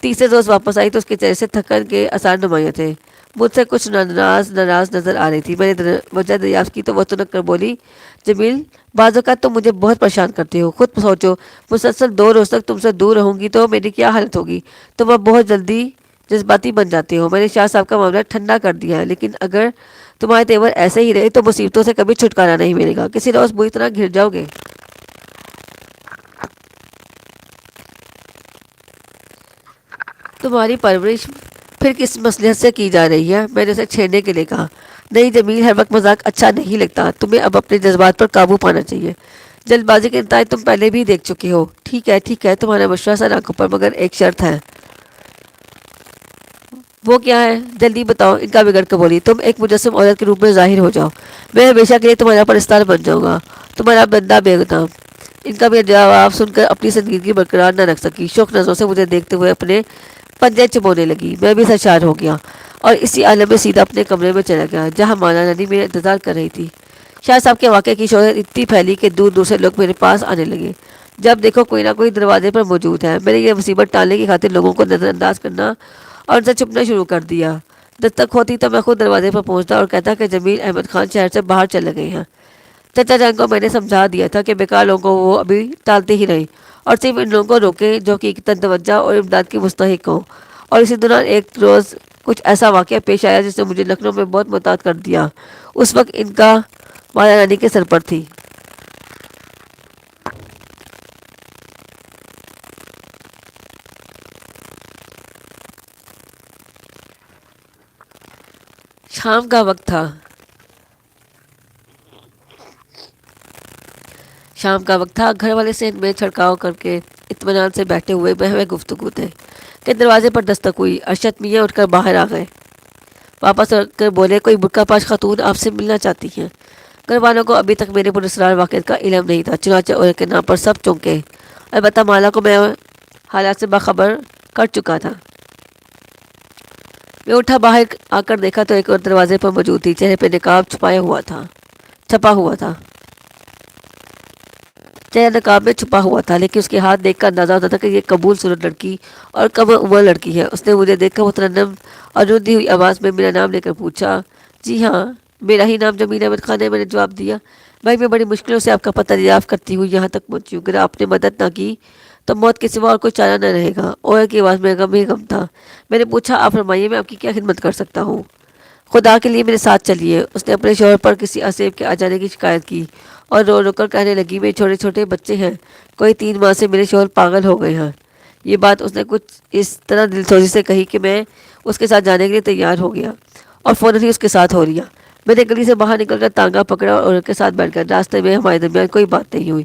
تیسرے روز واپس آئی تو اس کے چہرے سے تھکن کے آثار نمایاں تھے. مجھ سے کچھ ناراض نظر آ رہی تھی. میں نے وجہ دریافت کی تو وہ تنک کر بولی جمیل بعض اوقات تم مجھے بہت پریشان کرتے ہو. خود سوچو مسلسل 2 روز تک تم سے دور رہوں گی تو میری کیا حالت ہوگی. تم اب بہت جلدی جذباتی بن جاتے ہو. میں نے شاہ صاحب کا معاملہ ٹھنڈا کر دیا ہے، لیکن اگر تمہارے تیور ایسے ہی رہے تو مصیبتوں سے کبھی چھٹکارا نہیں ملے گا. کسی روز بری طرح گھر جاؤ گے. تمہاری پرورش پھر کس مصلحت سے کی جا رہی ہے؟ میں نے اسے چھیڑنے کے لیے کہا. نہیں جمیل، ہر وقت مذاق اچھا نہیں لگتا. تمہیں اب اپنے جذبات پر قابو پانا چاہیے. جلد بازی کے نتائج تم پہلے بھی دیکھ چکے ہو. ٹھیک ہے ٹھیک ہے، تمہارا مشورہ سر آنکھوں پر، مگر ایک شرط ہے. وہ کیا ہے؟ جلدی بتاؤ. ان کا بگڑ کے بولی. تم ایک مجسم عورت کے روپ میں ظاہر ہو جاؤ. میں ہمیشہ کے لیے تمہارا پرستار بن جاؤں گا، تمہارا بندہ بے گناہ. ان کا بھی جواب سن کر اپنی سنجیدگی برقرار نہ رکھ سکی. شوق نظروں سے مجھے دیکھتے ہوئے اپنے پنجے چبونے لگی. میں بھی سرشار ہو گیا اور اسی عالم میں سیدھا اپنے کمرے میں چلا گیا جہاں مانا رانی میرا انتظار کر رہی تھی. شاہ صاحب کے واقعے کی شہرت اتنی پھیلی کہ دور دور سے لوگ میرے پاس آنے لگے. جب دیکھو کوئی نہ کوئی دروازے پر موجود ہے. میں نے یہ مصیبت ٹالنے کی خاطر لوگوں کو نظر انداز کرنا اور ان سے چھپنا شروع کر دیا. دستک ہوتی تو میں خود دروازے پر پہنچتا اور کہتا کہ جمیل احمد خان شہر سے باہر چلے گئے ہیں. چچا جان کو میں نے سمجھا دیا تھا کہ بیکار لوگوں کو وہ ابھی ٹالتے ہی رہیں اور صرف ان لوگوں کو روکیں جو کہ توجہ اور امداد کی مستحق ہوں. اور اسی دوران ایک روز کچھ ایسا واقعہ پیش آیا جس نے مجھے لکھنؤ میں بہت محتاط کر دیا. اس وقت ان کا مایا رانی کے سر پر تھی. شام کا وقت تھا. گھر والے سے میں چھڑکاؤ کر کے اطمینان سے بیٹھے ہوئے بہوے گفتگو تھے کہ دروازے پر دستک ہوئی. ارشد میاں اٹھ کر باہر آ گئے. واپس آ کر بولے کوئی برقع پاش خاتون آپ سے ملنا چاہتی ہیں. گھر والوں کو ابھی تک میرے پراسرار واقعات کا علم نہیں تھا، چنانچہ عورت کے نام پر سب چونکے. البتہ مالا کو میں حالات سے باخبر کر چکا تھا. میں اٹھا، باہر آ کر دیکھا تو ایک اور دروازے پر موجود تھی. چہرے پہ نقاب چھپا ہوا تھا لیکن اس کے ہاتھ دیکھ کر اندازہ ہوتا تھا کہ یہ قبول صورت لڑکی اور کم عمر لڑکی ہے. اس نے مجھے دیکھ کر مترنم اور روندی ہوئی آواز میں میرا نام لے کر پوچھا. جی ہاں، میرا ہی نام جمیل احمد خان ہے. میں نے جواب دیا. بھائی میں بڑی مشکلوں سے آپ کا پتہ دریافت کرتی ہوئی یہاں تک پہنچی ہوں. اگر آپ نے مدد نہ کی تو موت کے سوا اور کوئی چارہ نہ رہے گا. اور کی آواز میں غم ہی غم تھا. میں نے پوچھا آپ فرمائیے میں آپ کی کیا خدمت کر سکتا ہوں؟ خدا کے لیے میرے ساتھ چلیے. اس نے اپنے شوہر پر کسی آسیب کے آ جانے کی شکایت کی اور رو رو کر کہنے لگی میرے چھوٹے چھوٹے بچے ہیں. کوئی 3 ماہ سے میرے شوہر پاگل ہو گئے ہیں. یہ بات اس نے کچھ اس طرح دل سوزی سے کہی کہ میں اس کے ساتھ جانے کے لیے تیار ہو گیا اور فوراً ہی اس کے ساتھ ہو لیا. میں نے گلی سے باہر نکل کر تانگا پکڑا اور عورت کے ساتھ بیٹھ گیا. راستے میں ہمارے درمیان کوئی بات نہیں ہوئی.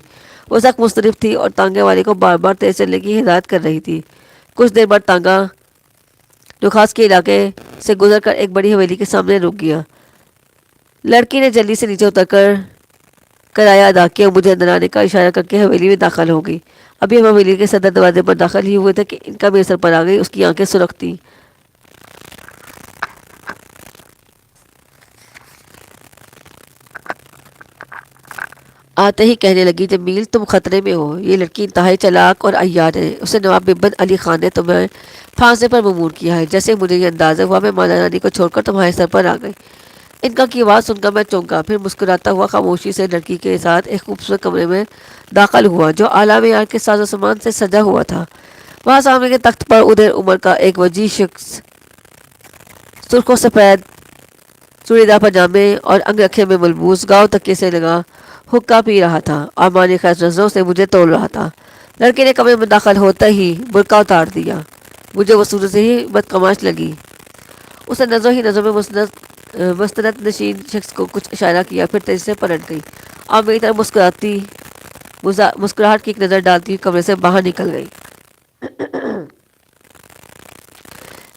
وہ سخت مسترف تھی اور تانگے والے کو بار بار تیز چلنے کی ہدایت کر رہی تھی. کچھ دیر بعد تانگا نخاس کے علاقے سے گزر کر ایک بڑی حویلی کے سامنے رک گیا. لڑکی نے جلدی سے نیچے اتر کر کرایہ ادا کیا اور مجھے اندر آنے کا اشارہ کر کے حویلی میں داخل ہو گئی. ابھی ہم حویلی کے صدر دروازے پر داخل ہی ہوئے تھے کہ ان کا میرے سر پر آ گئی. اس کی آنکھیں سرخ تھیں. آتے ہی کہنے لگی جمیل تم خطرے میں ہو. یہ لڑکی انتہائی چلاک اور عیار ہے. اسے نواب بن علی خان نے تمہیں پھانسے پر مجبور کیا ہے. جیسے مجھے یہ اندازہ ہوا میں مانا رانی کو چھوڑ کر تمہارے سر پر آ گئی. ان کا کی آواز سن کر میں چونکا، پھر مسکراتا ہوا خاموشی سے لڑکی کے ساتھ ایک خوبصورت کمرے میں داخل ہوا جو اعلیٰ معیار کے ساز و سامان سے سجا ہوا تھا. وہاں سامنے کے تخت پر ادھر عمر کا ایک وجیح شخص سرخ و سفید چوڑی دار پاجامے اور انگرکھے میں ملبوس گاؤں تکیے سے لگا حقہ پی رہا تھا اور مانی خیز نظروں سے مجھے توڑ رہا تھا. لڑکے نے کمرے میں داخل ہوتا ہی برقع اتار دیا. مجھے وہ صورت سے ہی بدقماش لگی. اس نے نظروں میں مستند نشین شخص کو کچھ اشارہ کیا، پھر تیزی سے پلٹ گئی اور میری طرف مسکراہٹ کی ایک نظر ڈالتی ہوئی کمرے سے باہر نکل گئی.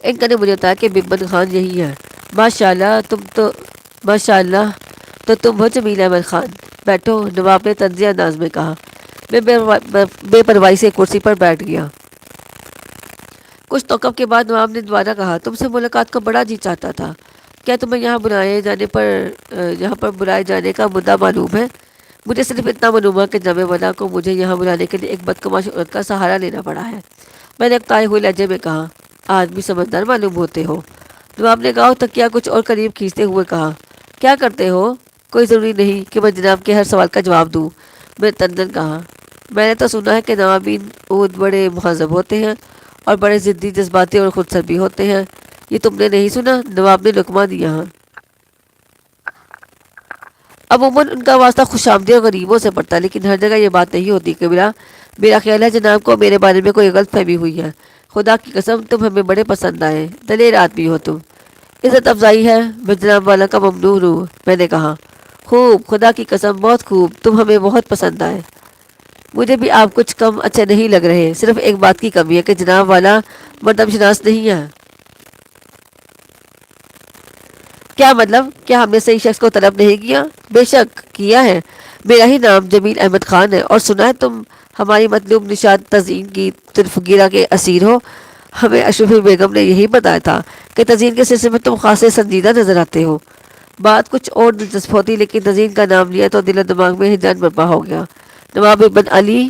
ان کا نے مجھے بتایا کہ ببن خان یہی ہے. ماشاءاللہ تو تم ہو جمیل احمد خان. بیٹھو، نواب نے طنزیہ انداز میں کہا. میں بے پرواہی سے کرسی پر بیٹھ گیا. کچھ توقف کے بعد نواب نے دوبارہ کہا تم سے ملاقات کو بڑا جی چاہتا تھا. کیا تمہیں یہاں پر بلائے جانے کا مدعا معلوم ہے؟ مجھے صرف اتنا معلوم ہے کہ جامع والا کو مجھے یہاں بلانے کے لیے ایک بدقماش عورت کا سہارا لینا پڑا ہے. میں نے اکتائے ہوئے لہجے میں کہا. آدمی سمجھدار معلوم ہوتے ہو. نواب نے گاؤں تک کیا کچھ اور قریب کھینچتے ہوئے کہا. کیا کرتے ہو؟ کوئی ضروری نہیں کہ میں جناب کے ہر سوال کا جواب دوں. میں تندن کہا. میں نے تو سنا ہے کہ نوابین عود بڑے مہذب ہوتے ہیں اور بڑے ضدی، جذباتی اور خودسر بھی ہوتے ہیں۔ یہ تم نے نہیں سنا؟ نواب نے لقمہ دیا۔ ہاں، عموماً ان کا واسطہ خوش آمدید اور غریبوں سے پڑتا ہے، لیکن ہر جگہ یہ بات نہیں ہوتی کہ میرا خیال ہے جناب کو میرے بارے میں کوئی غلط فہمی ہوئی ہے۔ خدا کی قسم تم ہمیں بڑے پسند آئے، دلیر آدمی ہو تم۔ عزت افزائی ہے، میں جناب والا کا ممنون ہوں۔ میں نے کہا خوب، خدا کی قسم بہت خوب، تم ہمیں بہت پسند آئے۔ مجھے بھی آپ کچھ کم اچھے نہیں لگ رہے، صرف ایک بات کی کمی ہے کہ جناب والا مردم شناس نہیں ہے۔ کیا مطلب؟ کیا ہم نے صحیح شخص کو طلب نہیں کیا؟ بے شک کیا ہے، میرا ہی نام جمیل احمد خان ہے، اور سنا ہے تم ہماری مطلوب نشاد تزئین کی طرف گیرا کے اسیر ہو۔ ہمیں اشرفی بیگم نے یہی بتایا تھا کہ تزئین کے سلسلے میں تم خاصے سنجیدہ نظر آتے ہو۔ بات کچھ اور دلچسپ ہوتی، لیکن تزئین کا نام لیا تو دل و دماغ میں ہجان برپا ہو گیا۔ نواب بن علی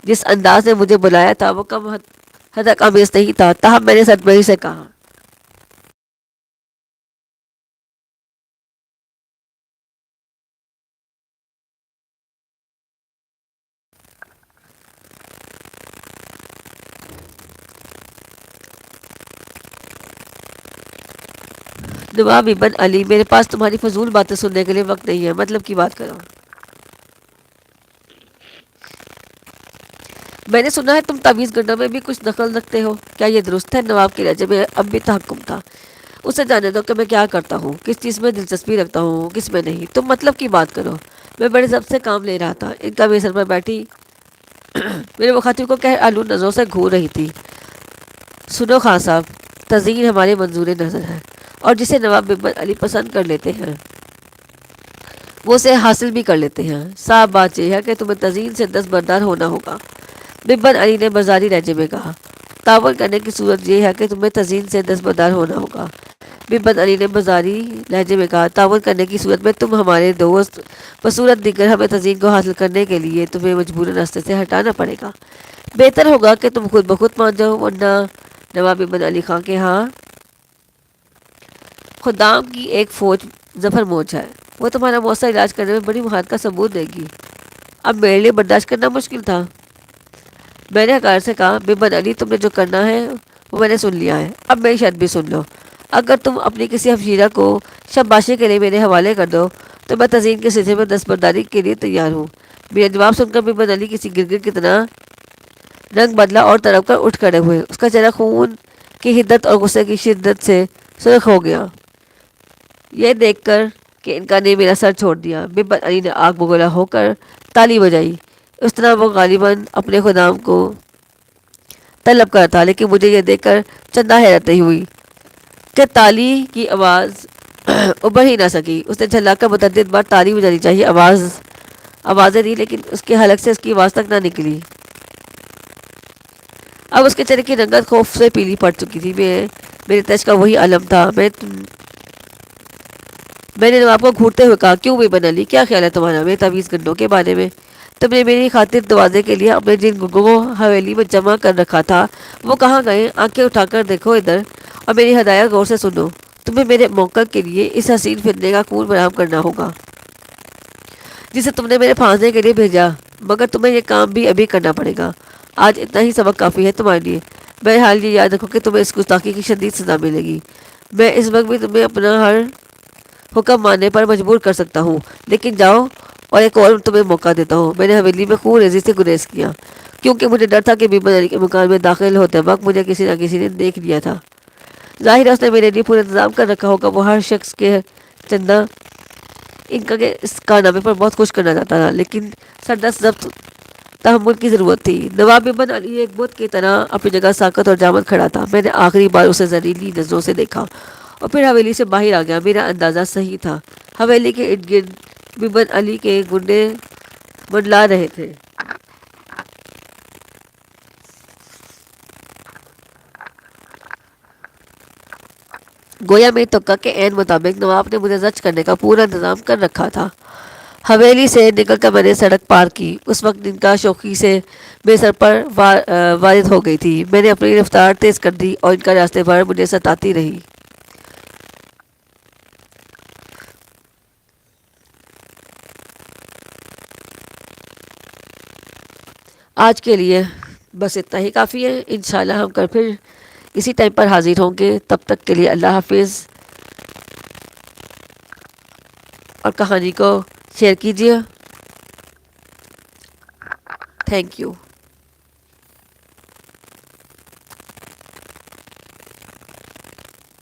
جس انداز نے مجھے بلایا تھا وہ کم حد آمیز نہیں تھا، تاہم میں نے سربراہی سے کہا نواب بن علی، میرے پاس تمہاری فضول باتیں سننے کے لیے وقت نہیں ہے، مطلب کی بات کرو۔ میں نے سنا ہے تم تعویذ گنڈا میں بھی کچھ دخل رکھتے ہو، کیا یہ درست ہے؟ نواب کے لہجے میں اب بھی تحکم تھا۔ اسے جانے دو کہ میں کیا کرتا ہوں، کس چیز میں دلچسپی رکھتا ہوں، کس میں نہیں، تم مطلب کی بات کرو۔ میں بڑے ضبط سے کام لے رہا تھا، ان کا میرے سر پر بیٹھی میرے مخاطب کو کہہ آلود نظروں سے گھور رہی تھی۔ سنو خان صاحب، تزئین ہمارے منظور نظر ہے، اور جسے نواب بن علی پسند کر لیتے ہیں وہ اسے حاصل بھی کر لیتے ہیں۔ صاحب بات یہ ہے کہ تمہیں تزئین سے دستبردار ہونا ہوگا۔ بن علی نے بازاری لہجے میں کہا، تعاون کرنے کی صورت یہ ہے کہ تمہیں تزئین سے دستبردار ہونا ہوگا۔ بن علی نے بازاری لہجے میں کہا، تعاون کرنے کی صورت میں تم ہمارے دوست، بصورت دیگر ہمیں تزئین کو حاصل کرنے کے لیے تمہیں مجبوراً راستے سے ہٹانا پڑے گا۔ بہتر ہوگا کہ تم خود بخود مان جاؤ، ورنہ نواب بن علی خان کے ہاں خدام کی ایک فوج ظفر موج ہے، وہ تمہارا مؤثر علاج کرنے میں بڑی مہارت کا ثبوت دے گی۔ اب میرے لیے برداشت کرنا مشکل تھا۔ میں نے حکار سے کہا، بن علی تم نے جو کرنا ہے وہ میں نے سن لیا ہے، اب میری شرط بھی سن لو۔ اگر تم اپنی کسی ہمشیرہ کو شاباشی کے لیے میرے حوالے کر دو تو میں تزئین کے سلسلے میں دستبرداری کے لیے تیار ہوں۔ میرا جواب سن کر بن علی کسی گرگٹ کی طرح رنگ بدلا اور تڑپ کر اٹھ کھڑے ہوئے۔ اس کا چہرہ خون کی حدت اور غصے کی شدت سے سرخ ہو گیا۔ یہ دیکھ کر کہ ان کا نے میرا سر چھوڑ دیا، بن علی نے آگ بگولا ہو کر تالی بجائی۔ اس طرح وہ غالباً اپنے خدام کو طلب کر تھا، لیکن مجھے یہ دیکھ کر چندہ حیرت نہیں ہوئی کہ تالی کی آواز ابھر ہی نہ سکی۔ اس نے جھلا کر متعدد بار تالی بجانی چاہیے، آوازیں دی، لیکن اس کے حلق سے اس کی آواز تک نہ نکلی۔ اب اس کے چہرے کی رنگت خوف سے پیلی پڑ چکی تھی۔ میرے تیش کا وہی علم تھا۔ میں نے نواب کو گھورتے ہوئے کہا، کیوں بن علی، کیا خیال ہے تمہارا میرے تعویذ گنڈوں کے بارے میں؟ تم نے میری خاطر دروازے کے لیے اپنے جن گنگوں کو حویلی میں جمع کر رکھا تھا وہ کہاں گئے؟ آنکھیں اٹھا کر دیکھو ادھر اور میری ہدایت غور سے سنو۔ تمہیں میرے موقع کے لیے اس حسین فتنے کا خون فراہم کرنا ہوگا جسے تم نے میرے پھانسنے کے لیے بھیجا، مگر تمہیں یہ کام بھی ابھی کرنا پڑے گا۔ آج اتنا ہی سبق کافی ہے تمہارے لیے۔ بہرحال یہ یاد رکھو کہ تمہیں اس گستاخی کی شدید سزا ملے گی۔ میں اس وقت بھی تمہیں اپنا ہر حکم ماننے پر مجبور کر سکتا ہوں، لیکن جاؤ، اور ایک اور تمہیں موقع دیتا ہوں۔ میں نے حویلی میں خون ریزی سے گریز کیا، کیونکہ مجھے ڈر تھا کہ بن علی کے مکان میں داخل ہوتے وقت مجھے کسی نہ کسی نے دیکھ لیا تھا۔ ظاہر ہے اس نے میرے لیے پورا انتظام کر رکھا ہوگا۔ وہ ہر شخص کے چندہ ان کا کہ اس کارنامے پر بہت خوش کرنا چاہتا تھا، لیکن سردست ضبط تحمل کی ضرورت تھی۔ نواب بن علی ایک بت کی طرح اپنی جگہ ساکت اور جامد کھڑا تھا۔ میں نے آخری بار اسے زہریلی نظروں سے دیکھا اور پھر حویلی سے باہر آ گیا۔ میرا اندازہ صحیح تھا، حویلی کے ارد گرد بن علی کے گنڈے منڈلا رہے تھے۔ گویا میری توقع کے عین مطابق نواب نے مجھے زچ کرنے کا پورا انتظام کر رکھا تھا۔ حویلی سے نکل کر میں نے سڑک پار کی۔ اس وقت ان کا شوخی سے میرے سر پر وارد ہو گئی تھی۔ میں نے اپنی رفتار تیز کر دی اور ان کا راستے بھر مجھے ستاتی رہی۔ آج کے لیے بس اتنا ہی کافی ہے. انشاءاللہ ہم کل پھر اسی ٹائم پر حاضر ہوں گے. تب تک کے لیے اللہ حافظ. اور کہانی کو شیئر کیجیے. Thank you.